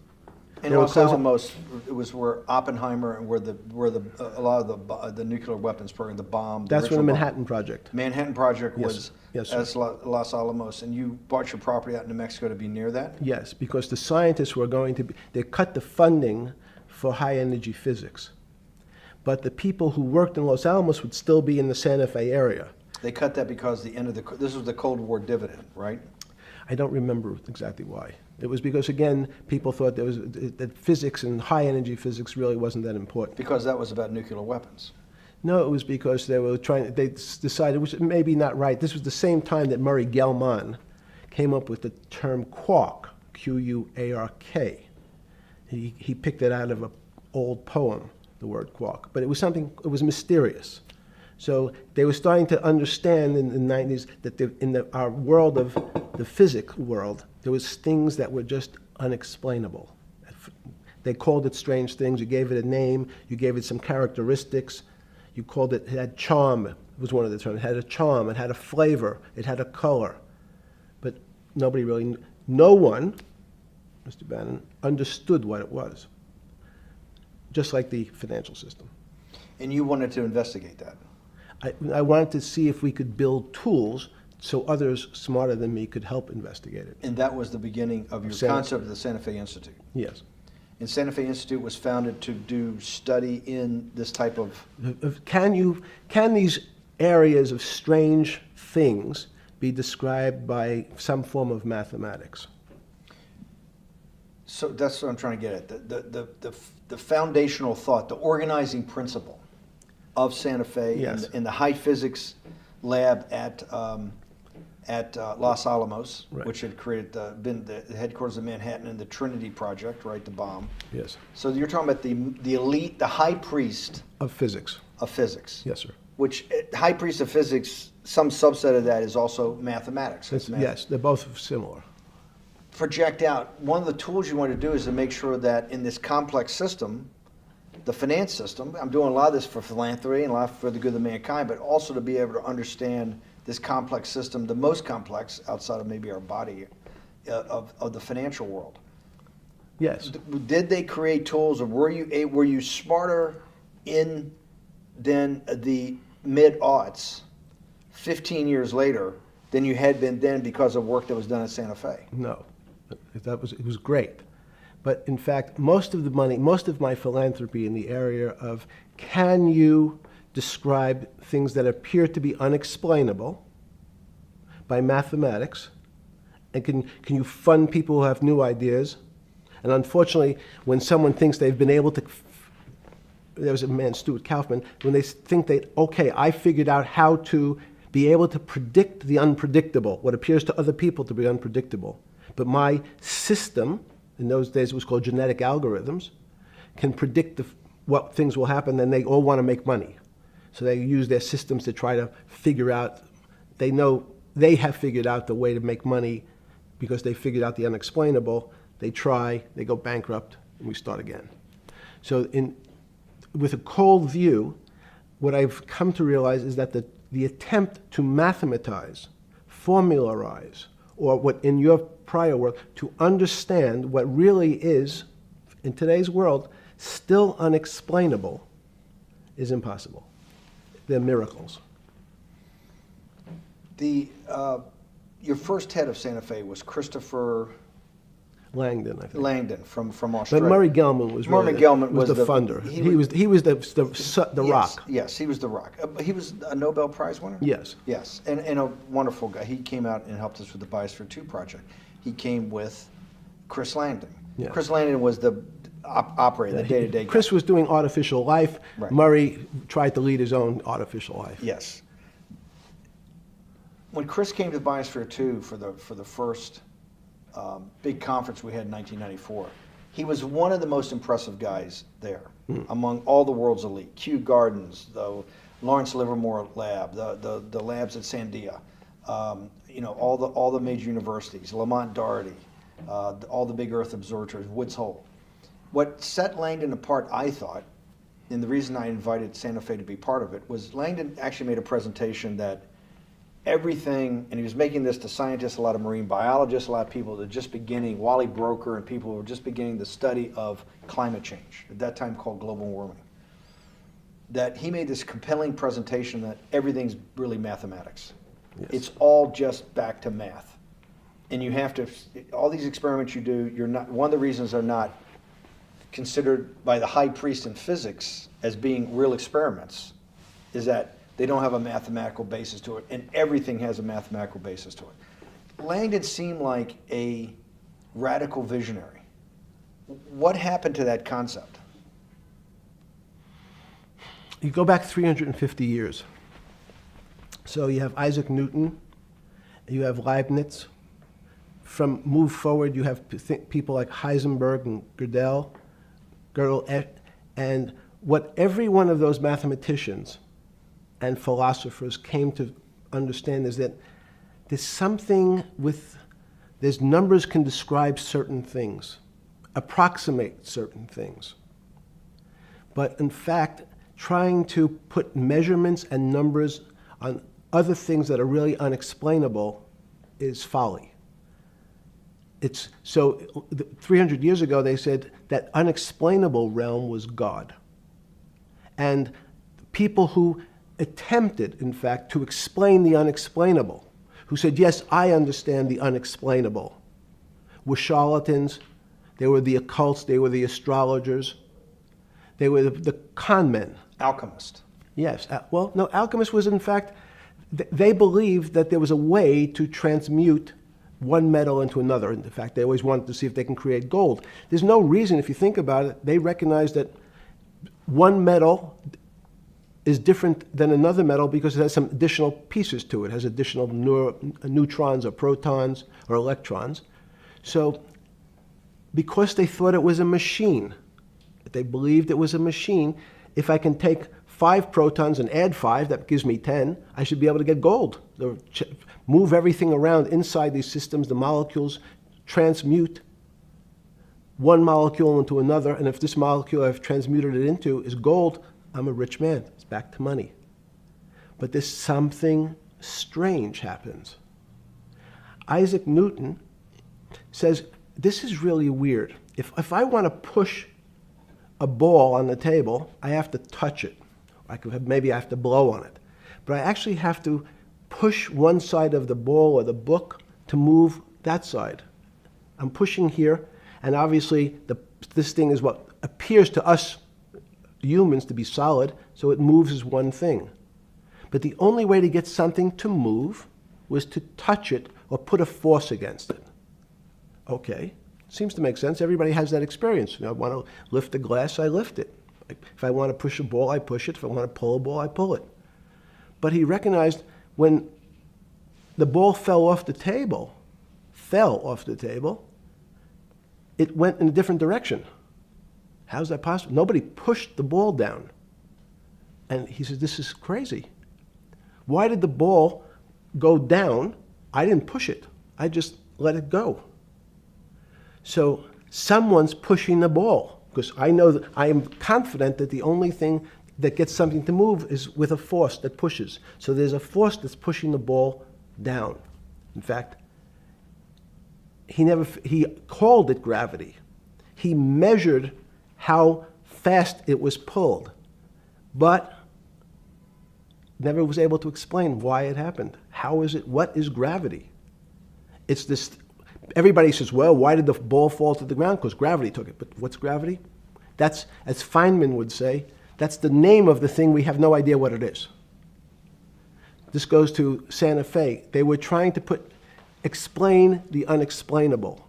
And They were Los closing- Alamos, it was where Oppenheimer and where a lot of the nuclear weapons program, the bomb. That's where the original bomb. Manhattan Project. Manhattan Project Yes. was Yes, sir. as Los Alamos, and you bought your property out in New Mexico to be near that? Yes, because the scientists were going to be, they cut the funding for high energy physics. But the people who worked in Los Alamos would still be in the Santa Fe area. They cut that because this was the Cold War dividend, right? I don't remember exactly why. It was because, again, people thought that physics and high-energy physics really wasn't that important. Because that was about nuclear weapons. No, it was because they decided, which may be not right. This was the same time that Murray Gell-Mann came up with the term quark, Q-U-A-R-K. He picked it out of an old poem, the word quark. But it was mysterious. So they were starting to understand in the 90s that our world of the physics world, there was things that were just unexplainable. They called it strange things. You gave it a name. You gave it some characteristics. You called it had charm. It was one of the terms. It had a charm. It had a flavor. It had a color. But no one, Mr. Bannon, understood what it was. Just like the financial system. And you wanted to investigate that. I wanted to see if we could build tools so others smarter than me could help investigate it. And that was the beginning of your concept of the Santa Fe Institute. Yes. And Santa Fe Institute was founded to do study in this type of... Can these areas of strange things be described by some form of mathematics? So that's what I'm trying to get at. The foundational thought, the organizing principle of Santa Fe, yes, in the high physics lab at Los Alamos, right, which had been the headquarters of Manhattan, and the Trinity Project, right, the bomb. Yes. So you're talking about the elite, the high priest of physics. Of physics. Yes, sir. Which high priest of physics, some subset of that is also mathematics. Yes, they're both similar. Project out. One of the tools you want to do is to make sure that in this complex system, the finance system, I'm doing a lot of this for philanthropy and a lot for the good of mankind, but also to be able to understand this complex system, the most complex outside of maybe our body, of the financial world. Yes. Did they create tools, or were you smarter in than the mid-aughts, 15 years later, than you had been then because of work that was done at Santa Fe? No, it was great. But in fact, most of the money, most of my philanthropy in the area of can you describe things that appear to be unexplainable by mathematics, and can you fund people who have new ideas? And unfortunately, when someone thinks they've been able to, there was a man, Stuart Kaufman, when they think okay, I figured out how to be able to predict the unpredictable, what appears to other people to be unpredictable. But my system, in those days it was called genetic algorithms, can predict what things will happen, and they all want to make money. So they use their systems to try to figure out, they know they have figured out the way to make money because they figured out the unexplainable. They try, they go bankrupt, and we start again. So with a cold view, what I've come to realize is that the attempt to mathematize, formularize, or what in your prior work, to understand what really is, in today's world, still unexplainable, is impossible. They're miracles. Your first head of Santa Fe was Christopher Langdon, I think. Langdon from Australia. But Murray Gell-Mann was Murray Gell-Mann was the the funder. He was the yes, rock. Yes, he was the rock. He was a Nobel Prize winner? Yes. Yes, and a wonderful guy. He came out and helped us with the Biosphere 2 project. He came with Chris Langdon. Yes. Chris Langdon was the operator, the day-to-day guy. Chris was doing artificial life. Right. Murray tried to lead his own artificial life. Yes. When Chris came to Biosphere 2 for the first big conference we had in 1994, he was one of the most impressive guys there among all the world's elite. Kew Gardens, the Lawrence Livermore lab, the labs at Sandia, all the major universities, Lamont Doherty, all the big Earth observatories, Woods Hole. What set Langdon apart, I thought, and the reason I invited Santa Fe to be part of it, was Langdon actually made a presentation that everything, and he was making this to scientists, a lot of marine biologists, a lot of people that were just beginning, Wally Broker and people who were just beginning the study of climate change, at that time called global warming. That he made this compelling presentation that everything's really mathematics. Yes. It's all just back to math. And you have to, all these experiments you do, you're not, one of the reasons they're not considered by the high priest in physics as being real experiments is that they don't have a mathematical basis to it, and everything has a mathematical basis to it. Langdon seemed like a radical visionary. What happened to that concept? You go back 350 years. So you have Isaac Newton, you have Leibniz. From move forward, you have people like Heisenberg and Gödel, and what every one of those mathematicians and philosophers came to understand is that there's something there's numbers can describe certain things, approximate certain things. But in fact, trying to put measurements and numbers on other things that are really unexplainable is folly. So 300 years ago, they said that unexplainable realm was God. And people who attempted, in fact, to explain the unexplainable, who said, yes, I understand the unexplainable, were charlatans, they were the occults, they were the astrologers, they were the con men. Alchemist. Yes. Well, no, alchemist was, in fact, they believed that there was a way to transmute one metal into another. In fact, they always wanted to see if they can create gold. There's no reason, if you think about it, they recognize that one metal is different than another metal because it has some additional pieces to it. It has additional neutrons or protons or electrons. So because they thought it was a machine, they believed it was a machine, if I can take 5 protons and add 5, that gives me 10, I should be able to get gold. Move everything around inside these systems, the molecules transmute one molecule into another, and if this molecule I've transmuted it into is gold, I'm a rich man. It's back to money. But there's something strange happens. Isaac Newton says, this is really weird. If I want to push a ball on the table, I have to touch it. Maybe I have to blow on it. But I actually have to push one side of the ball or the book to move that side. I'm pushing here, and obviously this thing is what appears to us humans to be solid, so it moves as one thing. But the only way to get something to move was to touch it or put a force against it. Okay, seems to make sense. Everybody has that experience. I want to lift a glass, I lift it. If I want to push a ball, I push it. If I want to pull a ball, I pull it. But he recognized when the ball fell off the table, it went in a different direction. How's that possible? Nobody pushed the ball down. And he says, this is crazy. Why did the ball go down? I didn't push it. I just let it go. So someone's pushing the ball, because I know that I am confident that the only thing that gets something to move is with a force that pushes. So there's a force that's pushing the ball down. In fact, he called it gravity. He measured how fast it was pulled, but never was able to explain why it happened. How is it? What is gravity? It's this. Everybody says, well, why did the ball fall to the ground? Because gravity took it. But what's gravity? That's, as Feynman would say, that's the name of the thing. We have no idea what it is. This goes to Santa Fe. They were trying to explain the unexplainable.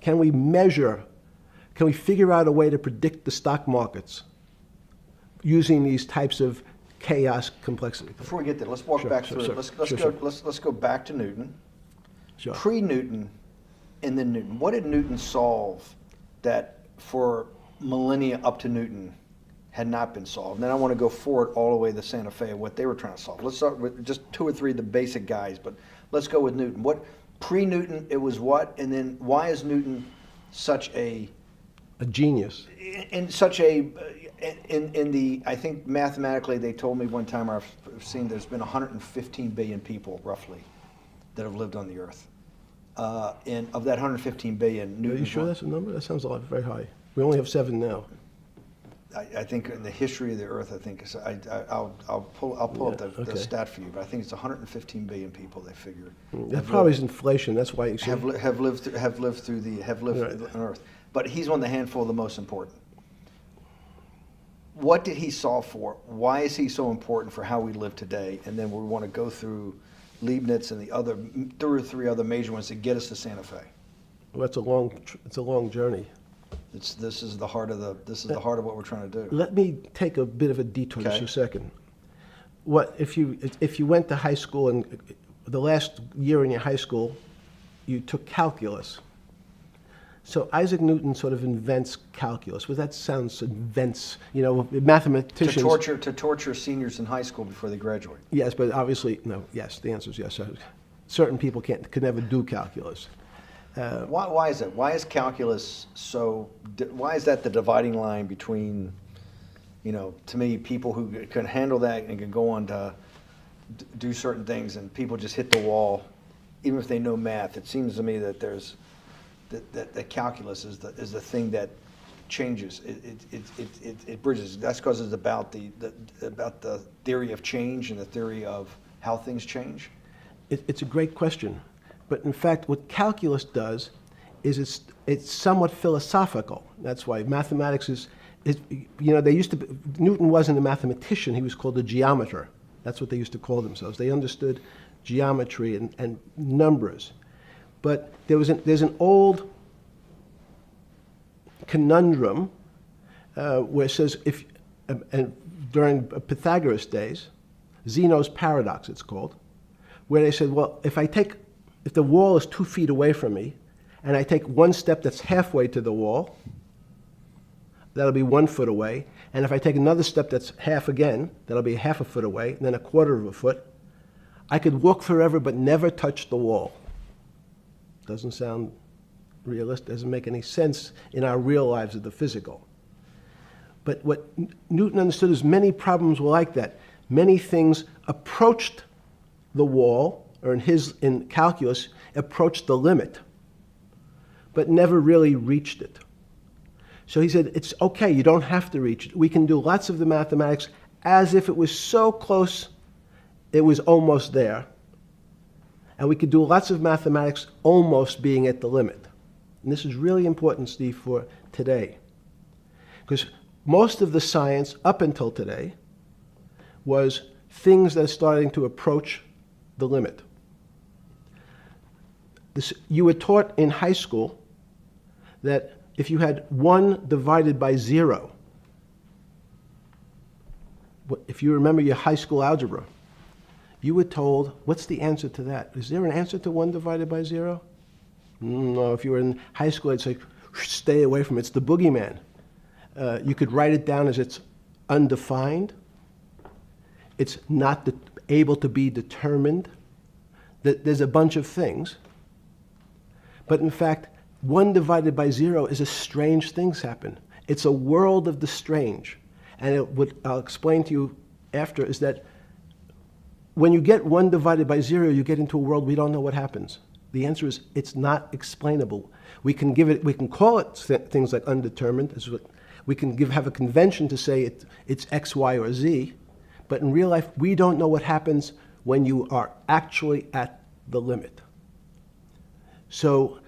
Can we measure? Can we figure out a way to predict the stock markets using these types of chaos complexity? Before we get there, let's walk back through it. Let's go back to Newton. Sure. Pre-Newton and then Newton. What did Newton solve that for millennia up to Newton had not been solved? And then I want to go forward all the way to Santa Fe and what they were trying to solve. Let's start with just 2 or 3 of the basic guys, but let's go with Newton. What pre-Newton, it was what, and then why is Newton such a genius? In the, I think mathematically they told me one time, I've seen there's been 115 billion people roughly that have lived on the earth. And of that 115 billion, Newton. Are you sure that's a number? That sounds a lot very high. We only have 7 now. I think in the history of the earth, I think it's, I'll pull up the stat for you, but I think it's 115 billion people. They figure that probably is inflation. That's why you have lived on Earth. But he's one of the handful of the most important. What did he solve for? Why is he so important for how we live today? And then we want to go through Leibniz and the other, 3 other major ones to get us to Santa Fe? Well, it's a long journey. This is the heart of what we're trying to do. Let me take a bit of a detour just Okay. a second. What if you went to high school and the last year in your high school, you took calculus? So Isaac Newton sort of invents calculus. Well, that sounds invents, mathematicians. To torture seniors in high school before they graduate. Yes, but obviously, no, yes, the answer is yes. Certain people could never do calculus. Why is that? Why is calculus why is that the dividing line between, to me, people who can handle that and can go on to do certain things, and people just hit the wall, even if they know math? It seems to me that there's that calculus is the thing that changes. It bridges. That's because it's about the theory of change and the theory of how things change. It's a great question. But in fact, what calculus does is it's somewhat philosophical. That's why mathematics Newton wasn't a mathematician, he was called a geometer. That's what they used to call themselves. They understood geometry and numbers. But there's an old conundrum where it says, during Pythagoras' days, Zeno's paradox it's called, where they said, well, if the wall is 2 feet away from me, and I take one step that's halfway to the wall, that'll be 1 foot away. And if I take another step that's half again, that'll be half a foot away, and then a quarter of a foot. I could walk forever but never touch the wall. Doesn't sound realistic, doesn't make any sense in our real lives of the physical. But what Newton understood is many problems were like that. Many things approached the wall, or in calculus, approached the limit, but never really reached it. So he said, it's okay, you don't have to reach it. We can do lots of the mathematics as if it was so close, it was almost there. And we could do lots of mathematics almost being at the limit. And this is really important, Steve, for today. Because most of the science up until today was things that are starting to approach the limit. You were taught in high school that if you had 1 divided by 0, if you remember your high school algebra, you were told, what's the answer to that? Is there an answer to 1 divided by 0? No, if you were in high school, I'd say, stay away from it. It's the boogeyman. You could write it down as it's undefined. It's not able to be determined. There's a bunch of things. But in fact, 1 divided by 0 is a strange things happen. It's a world of the strange. And what I'll explain to you after is that when you get 1 divided by 0, you get into a world we don't know what happens. The answer is it's not explainable. We can call it things like undetermined. We can have a convention to say it's X, Y, or Z. But in real life, we don't know what happens when you are actually at the limit. So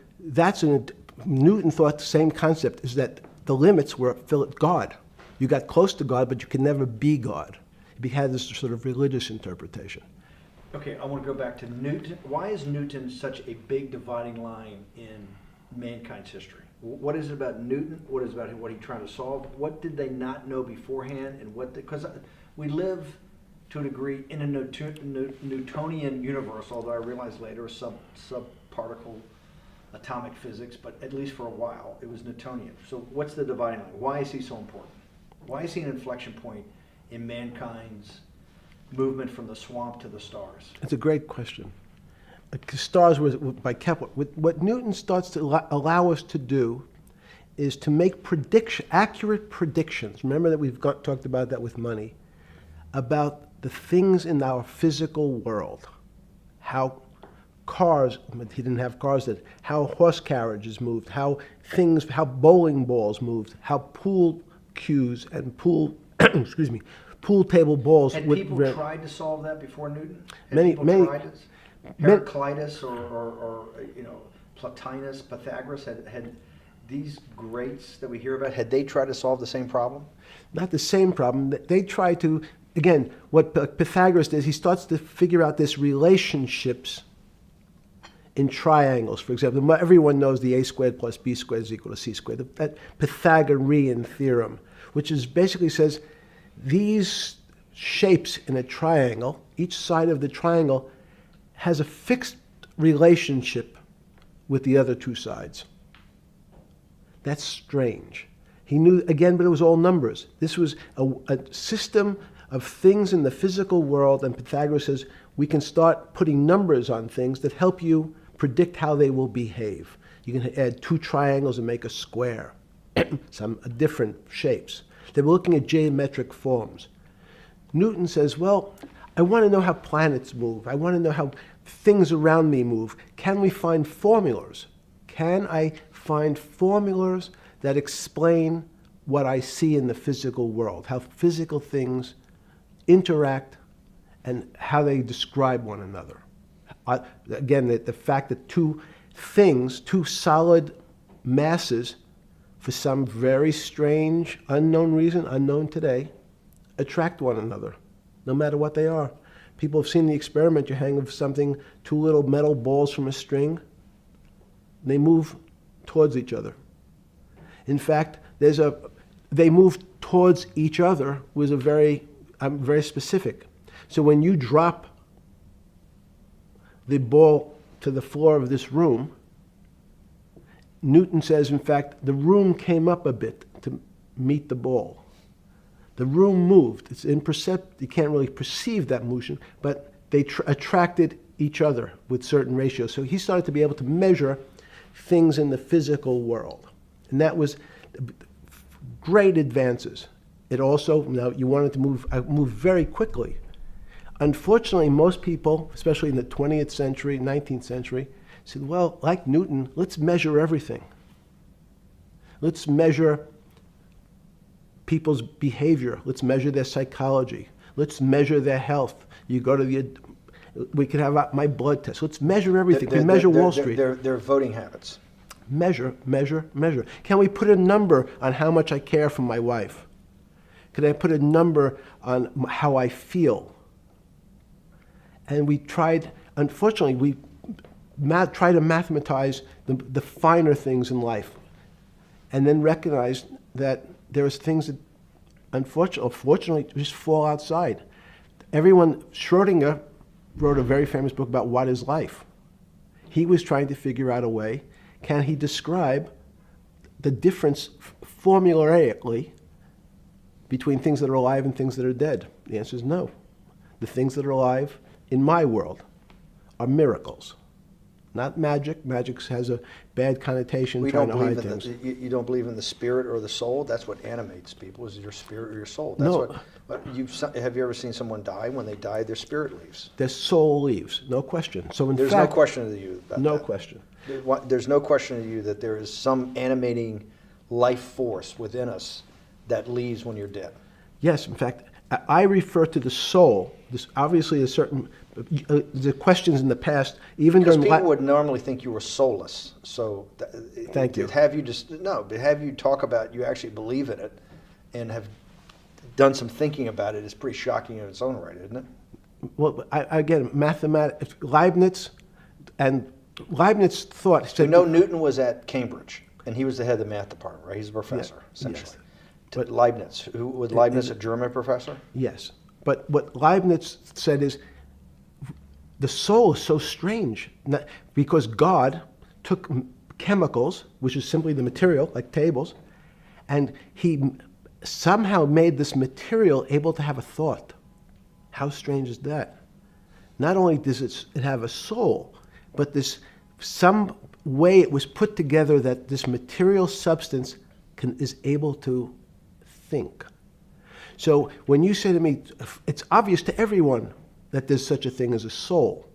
Newton thought the same concept is that the limits were God. You got close to God, but you could never be God. He had this sort of religious interpretation. Okay, I want to go back to Newton. Why is Newton such a big dividing line in mankind's history? What is it about Newton? What is it about what he tried to solve? What did they not know beforehand? And because we live to a degree in a Newtonian universe, although I realized later subparticle atomic physics, but at least for a while it was Newtonian. So what's the dividing line? Why is he so important? Why is he an inflection point in mankind's movement from the swamp to the stars? It's a great question. Stars were by Kepler. What Newton starts to allow us to do is to make accurate predictions. Remember that we've talked about that with money, about the things in our physical world, how cars, he didn't have cars, how horse carriages moved, how bowling balls moved, how pool cues and pool table balls. Had people tried to solve that before Newton? Had Many, people many. tried it? Heraclitus or Plotinus, Pythagoras, had these greats that we hear about, had they tried to solve the same problem? Not the same problem. They tried to again, what Pythagoras does, he starts to figure out this relationships in triangles. For example, everyone knows the a squared plus b squared is equal to c squared. That Pythagorean theorem, which is basically says these shapes in a triangle, each side of the triangle has a fixed relationship with the other two sides. That's strange. He knew, again, but it was all numbers. This was a system of things in the physical world, and Pythagoras says we can start putting numbers on things that help you predict how they will behave. You can add two triangles and make a square, some different shapes. They were looking at geometric forms. Newton says, well, I want to know how planets move. I want to know how things around me move. Can we find formulas? Can I find formulas that explain what I see in the physical world, how physical things interact and how they describe one another? Again, the fact that two things, two solid masses, for some very strange, unknown reason, unknown today, attract one another, no matter what they are. People have seen the experiment. You hang something, two little metal balls from a string, they move towards each other. In fact, they move towards each other was very specific. So when you drop the ball to the floor of this room, Newton says, in fact, the room came up a bit to meet the ball. The room moved. It's imperceptible. You can't really perceive that motion, but they attracted each other with certain ratios. So he started to be able to measure things in the physical world. And that was great advances. It also, now you wanted to move very quickly. Unfortunately, most people, especially in the 20th century, 19th century, said, well, like Newton, let's measure everything. Let's measure people's behavior. Let's measure their psychology. Let's measure their health. You go to we could have my blood test. Let's measure everything. We measure Wall Street. Their voting habits. Measure, measure, measure. Can we put a number on how much I care for my wife? Can I put a number on how I feel? And we tried, unfortunately, we try to mathematize the finer things in life, and then recognize that there's things that, unfortunately, just fall outside. Schrodinger wrote a very famous book about what is life. He was trying to figure out a way, can he describe the difference formulaically between things that are alive and things that are dead? The answer is no. The things that are alive in my world are miracles, not magic. Magic has a bad connotation, trying to hide things. You don't believe in the spirit or the soul? That's what animates people, is your spirit or your soul. That's No. Have you ever seen someone die? When they die, their spirit leaves. Their soul leaves, no question. So in There's fact, no question to you about no that. question. There's no question to you that there is some animating life force within us that leaves when you're dead. Yes, in fact, I refer to the soul. This obviously a certain the questions in the past, even Because during people would normally think you were soulless. So Thank you. But have you talk about you actually believe in it and have done some thinking about it is pretty shocking in its own right, isn't it? Well, again, mathematics. Leibniz thought. So Newton was at Cambridge, and he was the head of the math department, right? He's a professor, essentially. Yes. But Leibniz, was Leibniz a German professor? Yes, but what Leibniz said is the soul is so strange because God took chemicals, which is simply the material, like tables, and he somehow made this material able to have a thought. How strange is that? Not only does it have a soul, but some way it was put together that this material substance is able to think. So when you say to me, it's obvious to everyone that there's such a thing as a soul.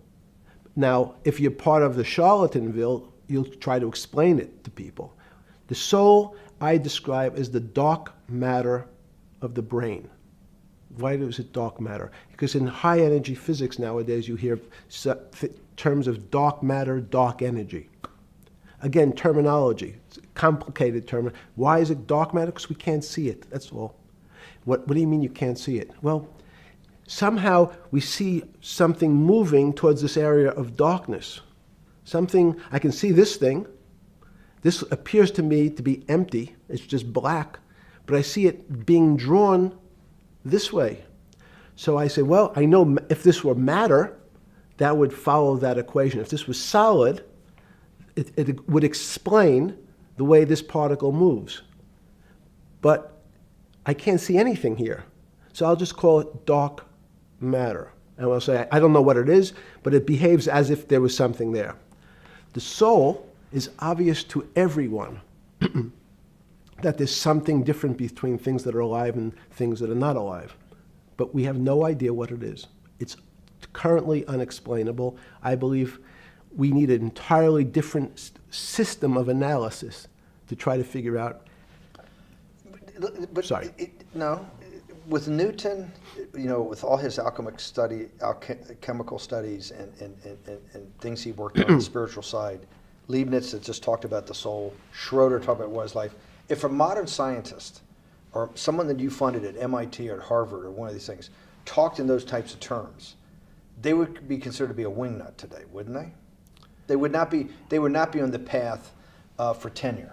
Now, if you're part of the Charlatanville, you'll try to explain it to people. The soul I describe as the dark matter of the brain. Why is it dark matter? Because in high energy physics nowadays you hear terms of dark matter, dark energy. Again, terminology, it's a complicated term. Why is it dark matter? Because we can't see it, that's all. What do you mean you can't see it? Well, somehow we see something moving towards this area of darkness. Something, I can see this thing. This appears to me to be empty. It's just black. But I see it being drawn this way. So I say, well, I know if this were matter, that would follow that equation. If this was solid, it would explain the way this particle moves. But I can't see anything here. So I'll just call it dark matter. And I'll say, I don't know what it is, but it behaves as if there was something there. The soul is obvious to everyone that there's something different between things that are alive and things that are not alive. But we have no idea what it is. It's currently unexplainable. I believe we need an entirely different system of analysis to try to figure out. But Sorry. No, with Newton, with all his alchemical studies and things he worked on the spiritual side, Leibniz had just talked about the soul, Schroeder talked about what is life. If a modern scientist or someone that you funded at MIT or at Harvard or one of these things talked in those types of terms, they would be considered to be a wingnut today, wouldn't they? They would not be on the path for tenure,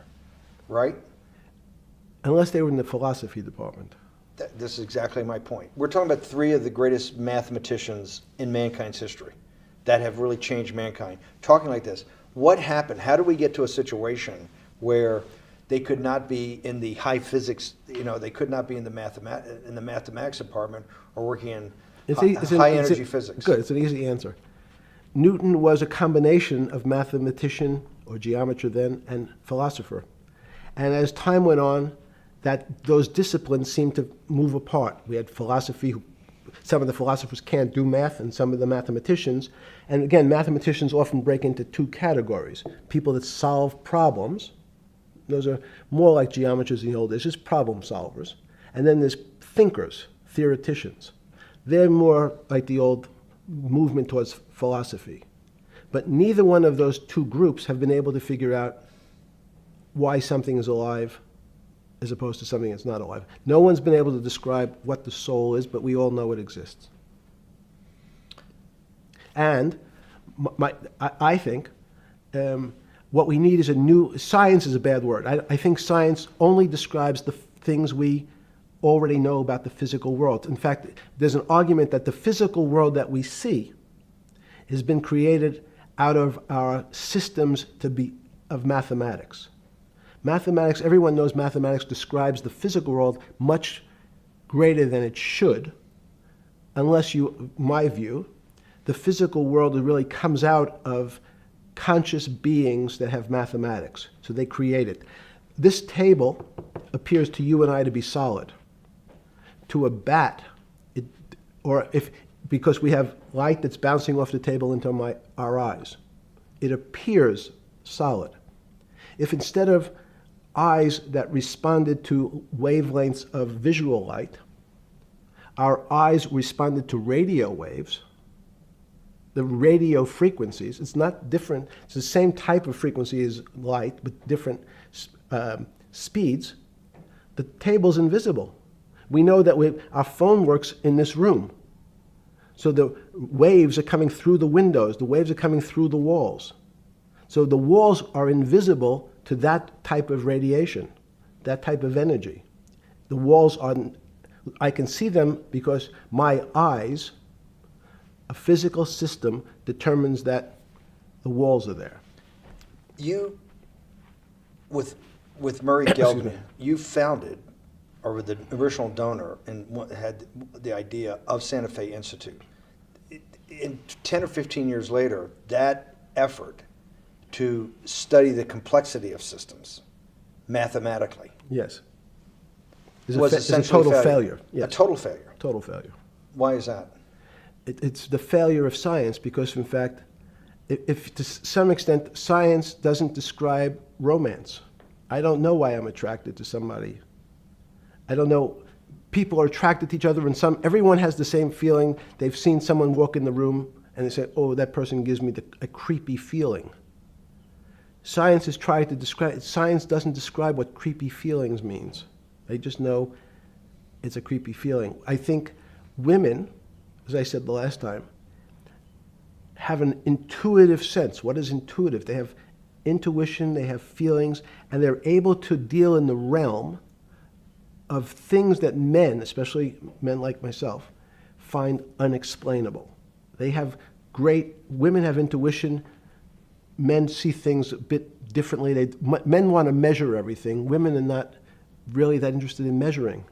right? Unless they were in the philosophy department. This is exactly my point. We're talking about three of the greatest mathematicians in mankind's history that have really changed mankind. Talking like this, what happened? How do we get to a situation where they could not be in the high physics, they could not be in the mathematics department or working in high energy physics? Good, it's an easy answer. Newton was a combination of mathematician, or geometer then, and philosopher. And as time went on, those disciplines seemed to move apart. We had philosophy, some of the philosophers can't do math, and some of the mathematicians. And again, mathematicians often break into two categories. People that solve problems, those are more like geometers in the old days, just problem solvers. And then there's thinkers, theoreticians. They're more like the old movement towards philosophy. But neither one of those two groups have been able to figure out why something is alive as opposed to something that's not alive. No one's been able to describe what the soul is, but we all know it exists. And I think what we need is science is a bad word. I think science only describes the things we already know about the physical world. In fact, there's an argument that the physical world that we see has been created out of our systems of mathematics. Mathematics, everyone knows mathematics describes the physical world much greater than it should, unless my view, the physical world really comes out of conscious beings that have mathematics. So they create it. This table appears to you and I to be solid. To a bat, because we have light that's bouncing off the table into our eyes, it appears solid. If instead of eyes that responded to wavelengths of visual light, our eyes responded to radio waves, the radio frequencies, it's not different, it's the same type of frequency as light, but different speeds, the table's invisible. We know that our phone works in this room. So the waves are coming through the windows, the waves are coming through the walls. So the walls are invisible to that type of radiation, that type of energy. The walls I can see them because my eyes, a physical system, determines that the walls are there. You, with Murray Geldman, you founded, or with the original donor, and had the idea of Santa Fe Institute. In 10 or 15 years later, that effort to study the complexity of systems mathematically. Yes. Was it's a essentially total failure. Yes. A total failure. Total failure. Why is that? It's the failure of science because, in fact, if to some extent science doesn't describe romance. I don't know why I'm attracted to somebody. I don't know. People are attracted to each other, and everyone has the same feeling. They've seen someone walk in the room, and they say, "Oh, that person gives me a creepy feeling." Science has tried to describe. Science doesn't describe what creepy feelings means. They just know it's a creepy feeling. I think women as I said the last time, have an intuitive sense. What is intuitive? They have intuition, they have feelings, and they're able to deal in the realm of things that men, especially men like myself, find unexplainable. They have women have intuition, men see things a bit differently. Men want to measure everything, women are not really that interested in measuring.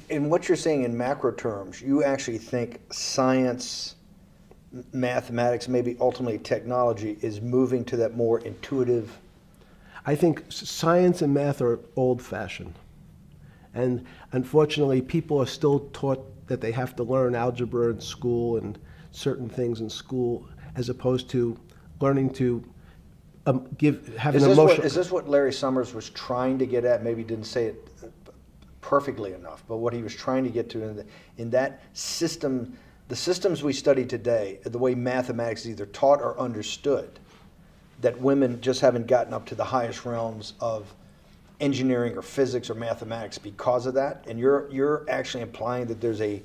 In what you're saying in macro terms, you actually think science, mathematics, maybe ultimately technology is moving to that more intuitive. I think science and math are old-fashioned. And unfortunately, people are still taught that they have to learn algebra in school and certain things in school, as opposed to learning to have an emotional. Is this what Larry Summers was trying to get at? Maybe didn't say it perfectly enough, but what he was trying to get to in that system, the systems we study today, the way mathematics is either taught or understood, that women just haven't gotten up to the highest realms of engineering or physics or mathematics because of that. And you're actually implying that there's a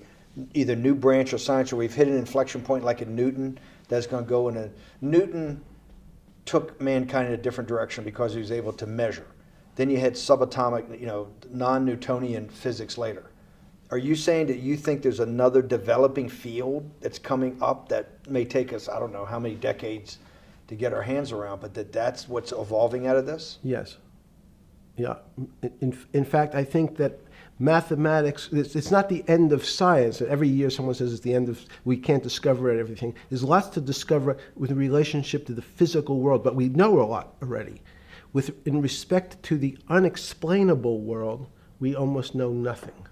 either new branch of science, or we've hit an inflection point like in Newton that's going to go in a. Newton took mankind in a different direction because he was able to measure. Then you had subatomic, non-Newtonian physics later. Are you saying that you think there's another developing field that's coming up that may take us, I don't know how many decades to get our hands around, but that's what's evolving out of this? Yes. Yeah. In fact, I think that mathematics, it's not the end of science. Every year someone says it's the end of, we can't discover everything. There's lots to discover with relationship to the physical world, but we know a lot already. In respect to the unexplainable world, we almost know nothing.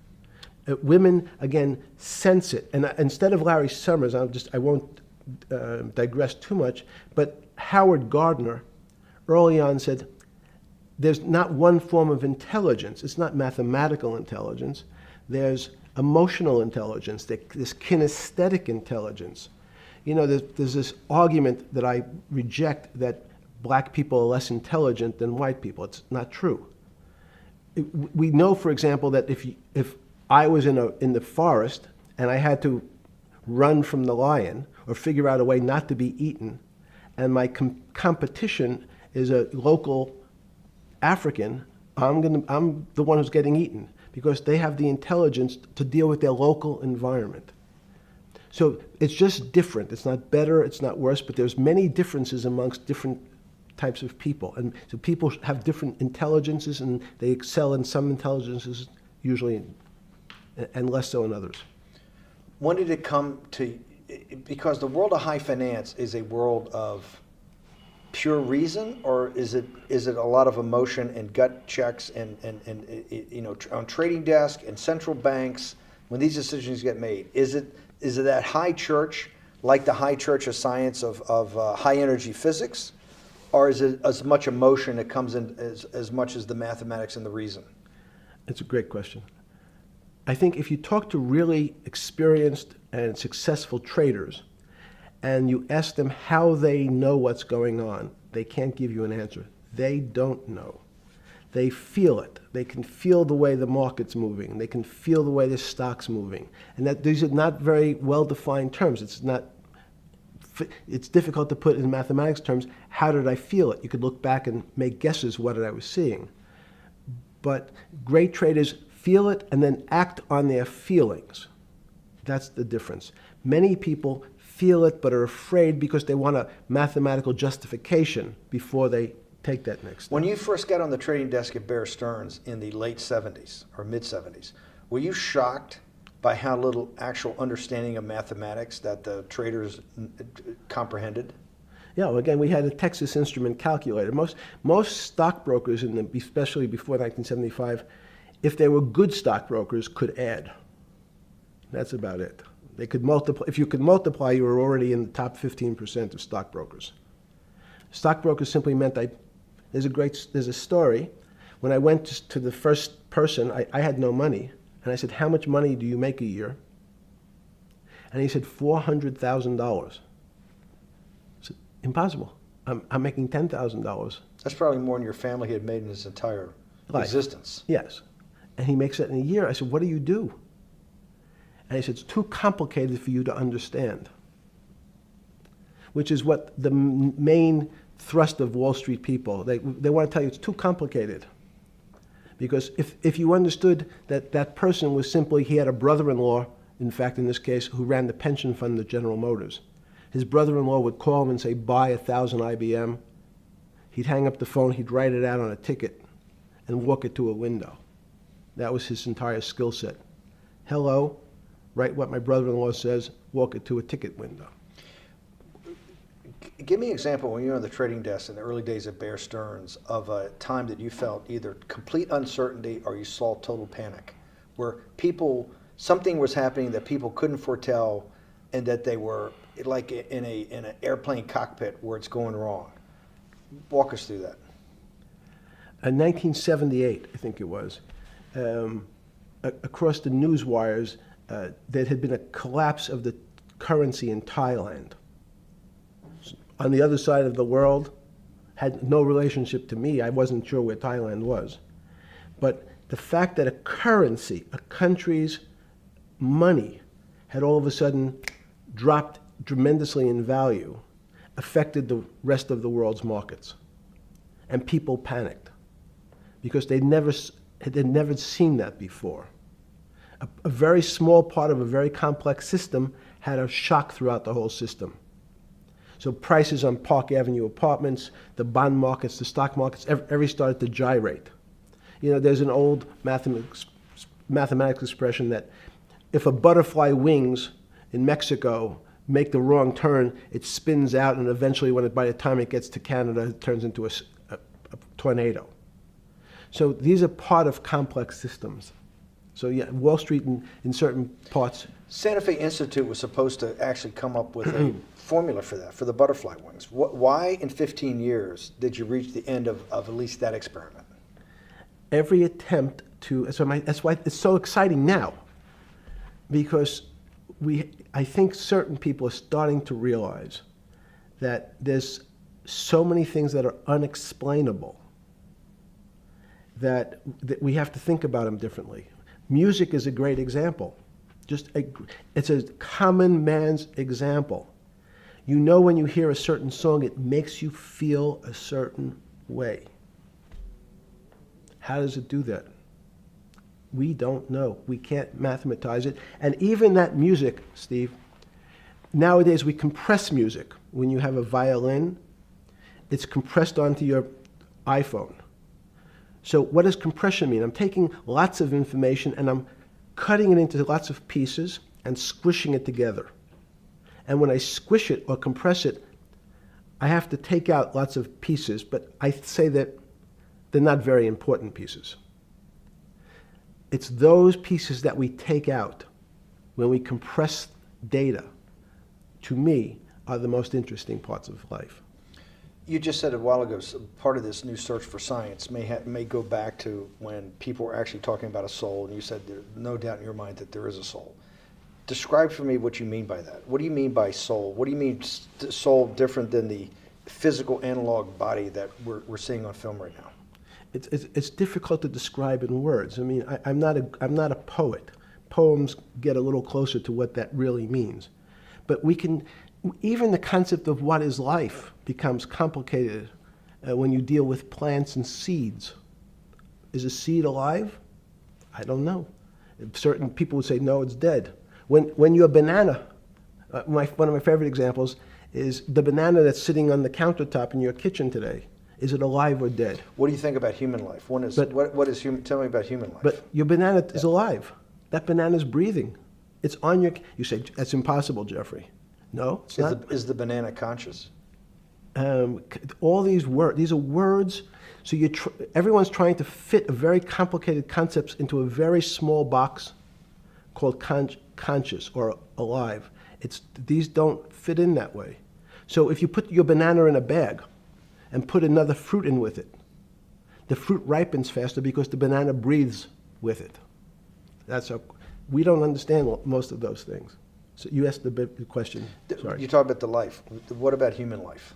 Women, again, sense it. And instead of Larry Summers, I won't digress too much, but Howard Gardner early on said, there's not one form of intelligence. It's not mathematical intelligence. There's emotional intelligence, this kinesthetic intelligence. There's this argument that I reject that black people are less intelligent than white people. It's not true. We know, for example, that if I was in the forest and I had to run from the lion or figure out a way not to be eaten, and my competition is a local African, I'm the one who's getting eaten because they have the intelligence to deal with their local environment. So it's just different. It's not better, it's not worse, but there's many differences amongst different types of people. And so people have different intelligences, and they excel in some intelligences usually, and less so in others. When did it come to, because the world of high finance is a world of pure reason, or is it a lot of emotion and gut checks and on trading desk and central banks when these decisions get made? Is it that high church, like the high church of science of high energy physics, or is it as much emotion that comes in as much as the mathematics and the reason? It's a great question. I think if you talk to really experienced and successful traders, and you ask them how they know what's going on, they can't give you an answer. They don't know. They feel it. They can feel the way the market's moving. They can feel the way the stock's moving. And that these are not very well-defined terms. It's difficult to put in mathematics terms, how did I feel it? You could look back and make guesses what I was seeing. But great traders feel it and then act on their feelings. That's the difference. Many people feel it but are afraid because they want a mathematical justification before they take that next step. When you first got on the trading desk at Bear Stearns in the late 70s or mid 70s, were you shocked by how little actual understanding of mathematics that the traders comprehended? Yeah, well, again, we had a Texas Instrument calculator. Most stockbrokers, especially before 1975, if they were good stockbrokers, could add. That's about it. They could multiply. If you could multiply, you were already in the top 15% of stockbrokers. Stockbrokers simply meant there's a story. When I went to the first person, I had no money. And I said, how much money do you make a year? And he said, $400,000. I said, impossible. I'm making $10,000. That's probably more than your family had made in its entire existence. Yes. And he makes that in a year. I said, what do you do? And he said, it's too complicated for you to understand, which is what the main thrust of Wall Street people, they want to tell you it's too complicated. Because if you understood that that person was simply, he had a brother-in-law, in fact, in this case, who ran the pension fund at General Motors. His brother-in-law would call him and say, buy 1,000 IBM. He'd hang up the phone, he'd write it out on a ticket and walk it to a window. That was his entire skill set. Hello, write what my brother-in-law says, walk it to a ticket window. Give me an example when you were on the trading desk in the early days of Bear Stearns of a time that you felt either complete uncertainty or you saw total panic, where something was happening that people couldn't foretell and that they were like in an airplane cockpit where it's going wrong. Walk us through that. In 1978, I think it was, across the news wires, there had been a collapse of the currency in Thailand. On the other side of the world, had no relationship to me. I wasn't sure where Thailand was. But the fact that a currency, a country's money, had all of a sudden dropped tremendously in value affected the rest of the world's markets. And people panicked because they'd never seen that before. A very small part of a very complex system had a shock throughout the whole system. So prices on Park Avenue apartments, the bond markets, the stock markets, every started to gyrate. You know, there's an old mathematics expression that if a butterfly wings in Mexico make the wrong turn, it spins out, and eventually, by the time it gets to Canada, it turns into a tornado. So these are part of complex systems. So yeah, Wall Street in certain parts. Santa Fe Institute was supposed to actually come up with a formula for that, for the butterfly wings. Why in 15 years did you reach the end of at least that experiment? Every attempt to, that's why it's so exciting now, because I think certain people are starting to realize that there's so many things that are unexplainable that we have to think about them differently. Music is a great example. It's a common man's example. You know when you hear a certain song, it makes you feel a certain way. How does it do that? We don't know. We can't mathematize it. And even that music, Steve, nowadays we compress music. When you have a violin, it's compressed onto your iPhone. So what does compression mean? I'm taking lots of information and I'm cutting it into lots of pieces and squishing it together. And when I squish it or compress it, I have to take out lots of pieces, but I say that they're not very important pieces. It's those pieces that we take out when we compress data, to me, are the most interesting parts of life. You just said a while ago, part of this new search for science may go back to when people were actually talking about a soul, and you said there's no doubt in your mind that there is a soul. Describe for me what you mean by that. What do you mean by soul? What do you mean soul different than the physical analog body that we're seeing on film right now? It's difficult to describe in words. I mean, I'm not a poet. Poems get a little closer to what that really means. But even the concept of what is life becomes complicated when you deal with plants and seeds. Is a seed alive? I don't know. Certain people would say, no, it's dead. When you're a banana, one of my favorite examples is the banana that's sitting on the countertop in your kitchen today. Is it alive or dead? What do you think about human life? What is human? Tell me about human life. But your banana is alive. That banana is breathing. It's on your. You say that's impossible, Jeffrey. No, it's not. Is the banana conscious? All these words. These are words. So everyone's trying to fit a very complicated concepts into a very small box called conscious or alive. These don't fit in that way. So if you put your banana in a bag and put another fruit in with it, the fruit ripens faster because the banana breathes with it. We don't understand most of those things. So you asked the big question. Sorry. You talk about the life. What about human life?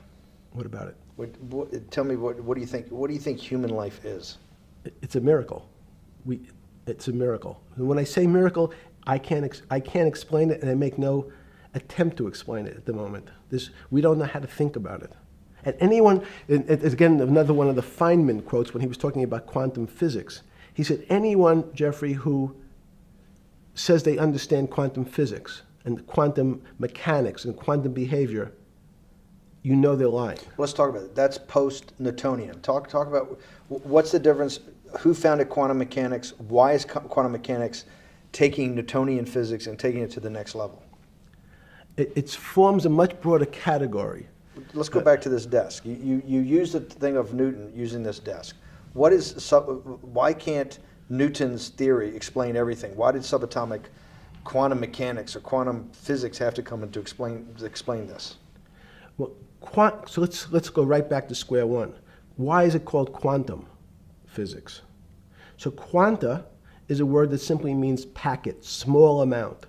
What about it? Tell me what do you think? What do you think human life is? It's a miracle. It's a miracle. And when I say miracle, I can't explain it, and I make no attempt to explain it at the moment. We don't know how to think about it. And anyone, and again, another one of the Feynman quotes when he was talking about quantum physics. He said, anyone, Jeffrey, who says they understand quantum physics and quantum mechanics and quantum behavior, you know they're lying. Let's talk about it. That's post-Newtonian. Talk about what's the difference, who founded quantum mechanics, why is quantum mechanics taking Newtonian physics and taking it to the next level? It forms a much broader category. Let's go back to this desk. You use the thing of Newton using this desk. Why can't Newton's theory explain everything? Why did subatomic quantum mechanics or quantum physics have to come in to explain this? Well, so let's go right back to square one. Why is it called quantum physics? So quanta is a word that simply means packet, small amount.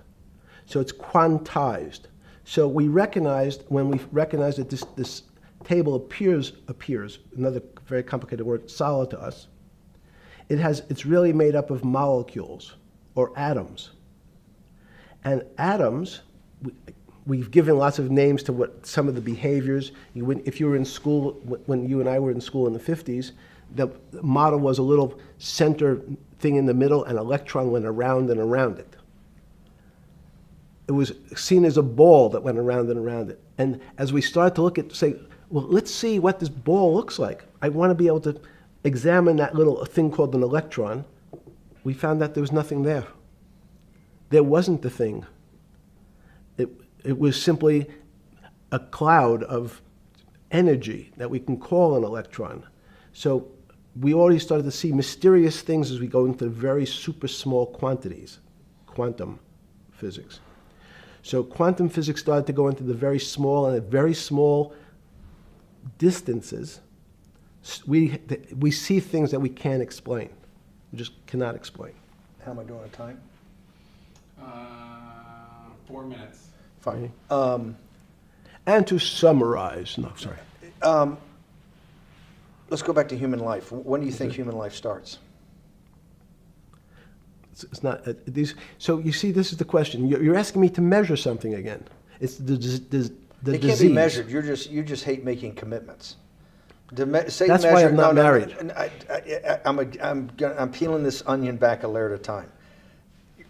So it's quantized. So we recognized, when we recognized that this table appears, another very complicated word, solid to us, it's really made up of molecules or atoms. And atoms, we've given lots of names to what some of the behaviors. If you were in school, when you and I were in school in the 50s, the model was a little center thing in the middle, and an electron went around and around it. It was seen as a ball that went around and around it. And as we started to look at, say, well, let's see what this ball looks like. I want to be able to examine that little thing called an electron. We found that there was nothing there. There wasn't the thing. It was simply a cloud of energy that we can call an electron. So we already started to see mysterious things as we go into very super small quantities, quantum physics. So quantum physics started to go into the very small, and at very small distances, we see things that we can't explain. We just cannot explain. How am I doing on time? 4 minutes. Fine. And to summarize, no, sorry. Let's go back to human life. When do you think human life starts? It's not these. So you see, this is the question. You're asking me to measure something again. It's the disease. It can't be measured. You just hate making commitments. That's why I'm not married. I'm peeling this onion back a layer at a time.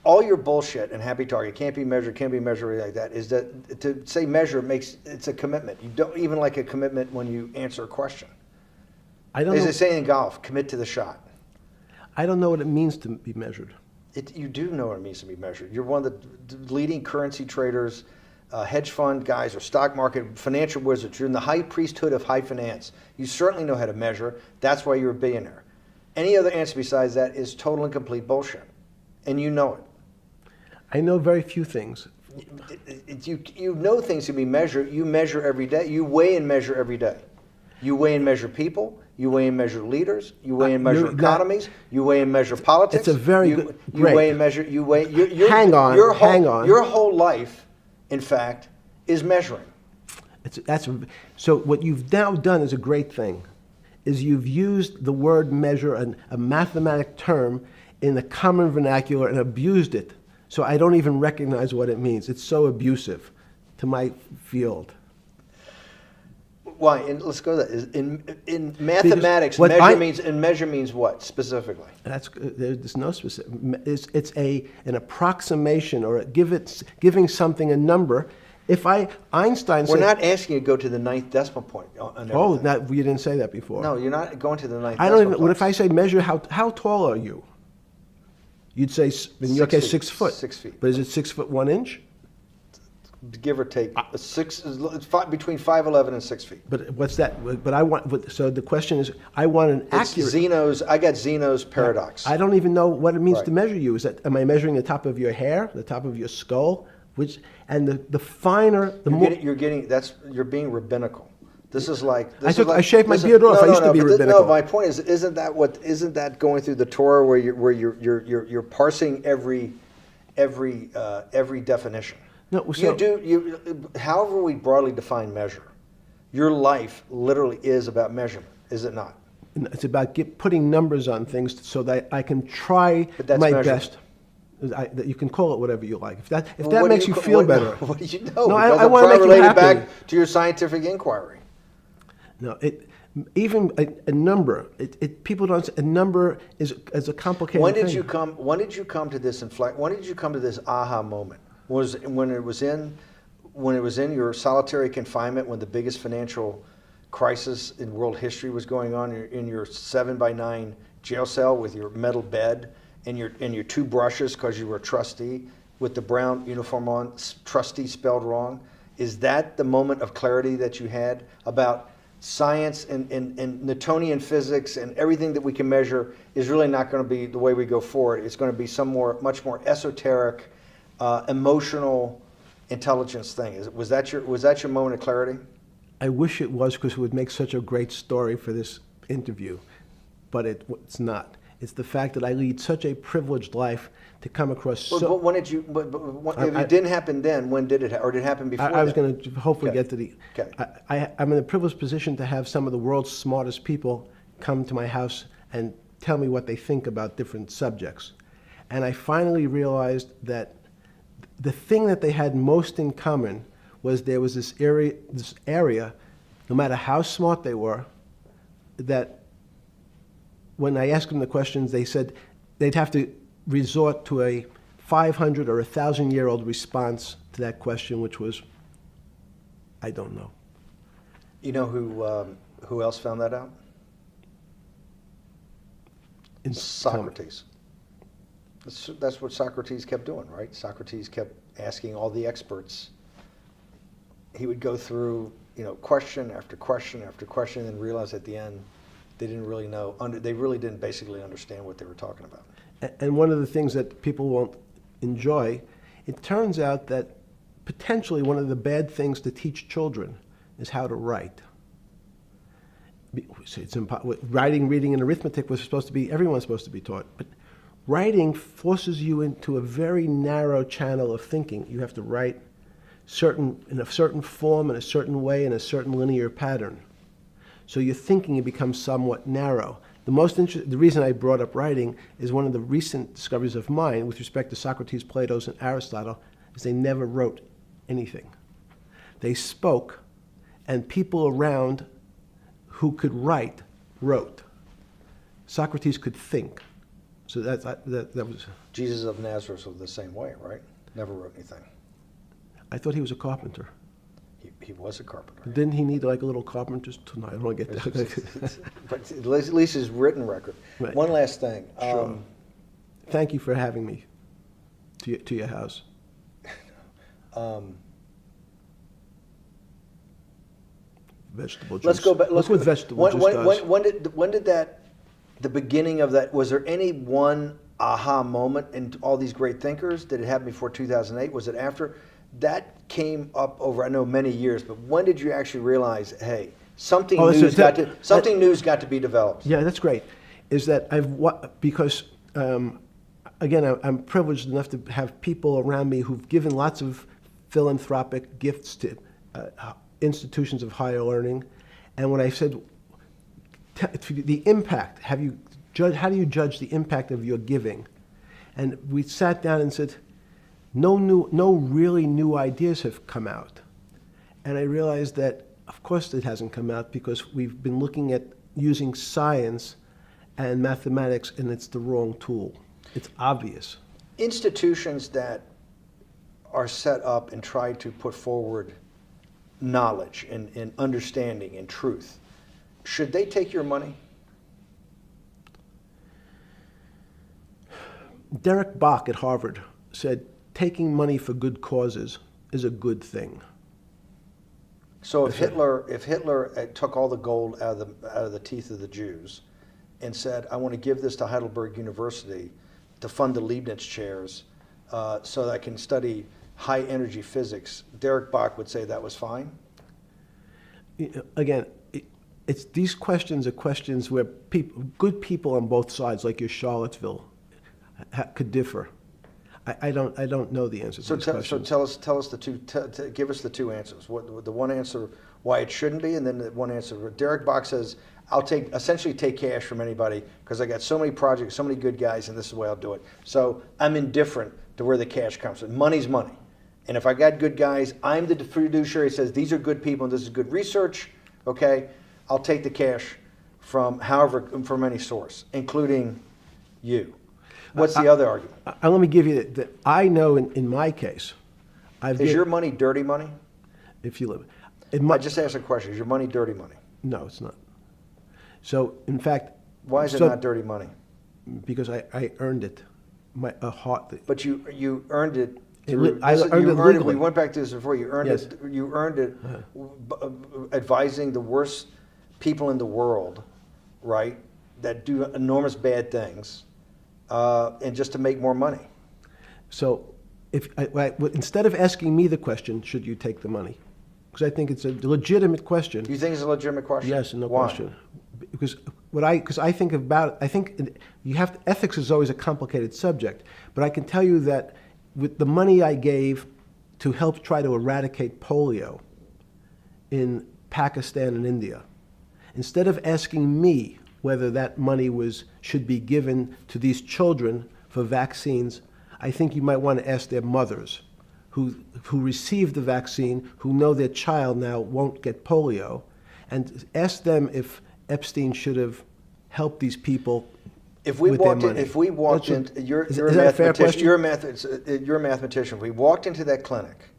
All your bullshit and happy target can't be measured like that. Is that to say measure it's a commitment. You don't even like a commitment when you answer a question. I don't. As know. they say in golf, commit to the shot. I don't know what it means to be measured. You do know what it means to be measured. You're one of the leading currency traders, hedge fund guys, or stock market financial wizards. You're in the high priesthood of high finance. You certainly know how to measure. That's why you're a billionaire. Any other answer besides that is total and complete bullshit, and you know it. I know very few things. You know things can be measured. You measure every day. You weigh and measure every day. You weigh and measure people. You weigh and measure leaders. You weigh and measure economies. You weigh and measure politics. It's a very good. You weigh and measure. You weigh. Hang on. Your whole life, in fact, is measuring. So what you've now done is a great thing, is you've used the word measure, a mathematic term, in the common vernacular and abused it. So I don't even recognize what it means. It's so abusive to my field. Why? Let's go to that. In mathematics, measure means what specifically? There's no specific. It's an approximation, or giving something a number. Einstein said, we're not asking you to go to the ninth decimal point. Oh, you didn't say that before. No, you're not going to the ninth. I don't even. What if I say measure how tall are you? You'd say, in your case, 6 foot. 6 feet. But is it 6 foot 1 inch? Give or take, between 5'11" and 6 feet. But what's that? But I want. So the question is, I want an accurate. I got Zeno's paradox. I don't even know what it means to measure you. Am I measuring the top of your hair, the top of your skull, the finer, the more. You're being rabbinical. This is like. I shaved my beard off. I used to be rabbinical. No, my point is, isn't that going through the Torah where you're parsing every definition? No, so, however we broadly define measure, your life literally is about measurement, is it not? It's about putting numbers on things so that I can try my best. That you can call it whatever you like. If that Well, what do makes you ca- feel what- better. What do you know? No, Because I I'm wanna trying make to you relate it happy. back to your scientific inquiry. No, even a number. People don't. A number is a complicated When thing. did you come? When did you come to this inflect? When did you come to this aha moment? Was when it was in your solitary confinement, when the biggest financial crisis in world history was going on, in your 7x9 jail cell with your metal bed and your two brushes because you were a trustee with the brown uniform on, trustee spelled wrong. Is that the moment of clarity that you had about science and Newtonian physics and everything that we can measure is really not going to be the way we go forward? It's going to be much more esoteric, emotional intelligence thing. Was that your moment of clarity? I wish it was, because it would make such a great story for this interview, but it's not. It's the fact that I lead such a privileged life to come across But when did you? If it didn't happen then, when did it? Or did it happen before? I was then? going to hopefully Okay. get to the. Okay. I'm in a privileged position to have some of the world's smartest people come to my house and tell me what they think about different subjects. And I finally realized that the thing that they had most in common was there was this area, no matter how smart they were, that when I asked them the questions, they said they'd have to resort to a 500 or 1,000-year-old response to that question, which was, I don't know. You know who else found that out? Socrates. That's what Socrates kept doing, right? Socrates kept asking all the experts. He would go through, question after question after question, and realize at the end they didn't really know. They really didn't basically understand what they were talking about. And one of the things that people won't enjoy, it turns out that potentially one of the bad things to teach children is how to write. Writing, reading, and arithmetic everyone's supposed to be taught. But writing forces you into a very narrow channel of thinking. You have to write in a certain form, in a certain way, in a certain linear pattern. So your thinking becomes somewhat narrow. The reason I brought up writing is one of the recent discoveries of mine with respect to Socrates, Plato, and Aristotle is they never wrote anything. They spoke, and people around who could write wrote. Socrates could think. So that was. Jesus of Nazareth was the same way, right? Never wrote anything. I thought he was a carpenter. He was a carpenter. Didn't he need like a little carpenter's tonight? I don't want to get that. But at least his written record. Right. One last thing. Sure. Thank you for having me to your house. Vegetable juice. Let's go back. Look what vegetable juice does. When did the beginning of that, was there any one aha moment in all these great thinkers? Did it happen before 2008? Was it after? That came up over, I know, many years, but when did you actually realize, hey, something new's got to be developed? Yeah, that's great. Is that because again, I'm privileged enough to have people around me who've given lots of philanthropic gifts to institutions of higher learning, and when I said the impact, how do you judge the impact of your giving? And we sat down and said, no really new ideas have come out. And I realized that, of course, it hasn't come out because we've been looking at using science and mathematics, and it's the wrong tool. It's obvious. Institutions that are set up and try to put forward knowledge and understanding and truth, should they take your money? Derek Bach at Harvard said, taking money for good causes is a good thing. So if Hitler took all the gold out of the teeth of the Jews and said, I want to give this to Heidelberg University to fund the Leibniz chairs so that I can study high energy physics, Derek Bach would say that was fine? Again, these questions are questions where good people on both sides, like your Charlottesville, could differ. I don't know the answer to So, these so questions. tell us the two. Give us the two answers. What the one answer why it shouldn't be, and then the one answer. Derek Bach says, "I'll essentially take cash from anybody because I got so many projects, so many good guys, and this is the way I'll do it. So I'm indifferent to where the cash comes from. Money's money, and if I got good guys, I'm the fiduciary. Says these are good people and this is good research. Okay, I'll take the cash from any source, including you." What's the other argument? Let me give you that. I know in my case, Is your money dirty money? if you live, in my, I just asked a question. Is your money dirty money? no, it's not. So in fact, Why is it so- not dirty money? Because I earned it, a heart. But you earned it. I earned it legally. We went back to this before. You earned Yes. it. You earned it, advising the worst people in the world, right? That do enormous bad things, and just to make more money. So instead of asking me the question, should you take the money? Because I think it's a legitimate question. Do you think it's a legitimate question? Yes, no Why? question. Because I think about, ethics is always a complicated subject, but I can tell you that with the money I gave to help try to eradicate polio in Pakistan and India, instead of asking me whether that money should be given to these children for vaccines, I think you might want to ask their mothers who received the vaccine, who know their child now won't get polio, and ask them if Epstein should have helped these people If we with their walked in, money. if we walked That's in, you're is a that a fair mathematician. You're a mathematician. If we walked into that clinic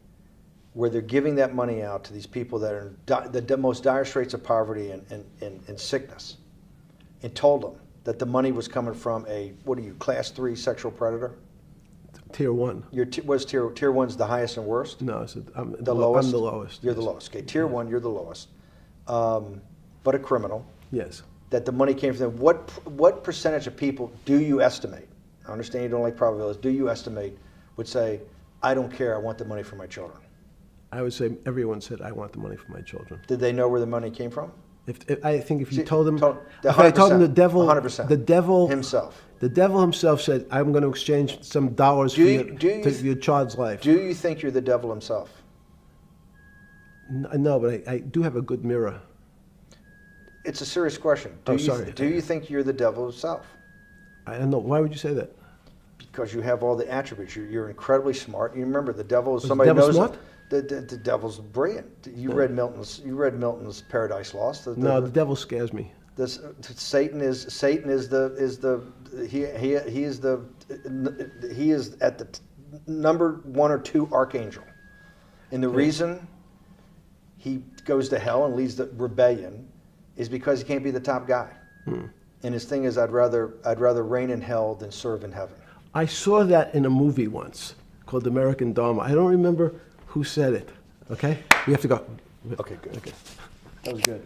where they're giving that money out to these people that are in the most dire straits of poverty and sickness, and told them that the money was coming from class 3 sexual predator? Tier 1. Was tier 1's the highest and worst? No, I'm The lowest? I'm the lowest. You're the yes. lowest. Okay, tier 1, you're the lowest. But a criminal. Yes. That the money came from them. What percentage of people do you estimate? I understand you don't like probabilities. Do you estimate would say, "I don't care. I want the money for my children"? I would say everyone said, I want the money for my children. Did they know where the money came from? I think if you See, told them, to- if I told them 100%. the devil Himself. The devil himself said, I'm going to exchange some dollars for your child's life. Do you think you're the devil himself? No, but I do have a good mirror. It's a serious question. Sorry. Do you think you're the devil himself? I don't know. Why would you say that? Because you have all the attributes. You're incredibly smart. You remember the devil is Was somebody the devil knows smart? the devil's brilliant. You read Milton's Paradise Lost. No, the devil scares me. Satan is at the number 1 or 2 archangel, and the reason he goes to hell and leads the rebellion is because he can't be the top guy. And his thing is, I'd rather reign in hell than serve in heaven. I saw that in a movie once called American Dharma. I don't remember who said it. Okay, we have to go. Okay, good. Okay. That was good.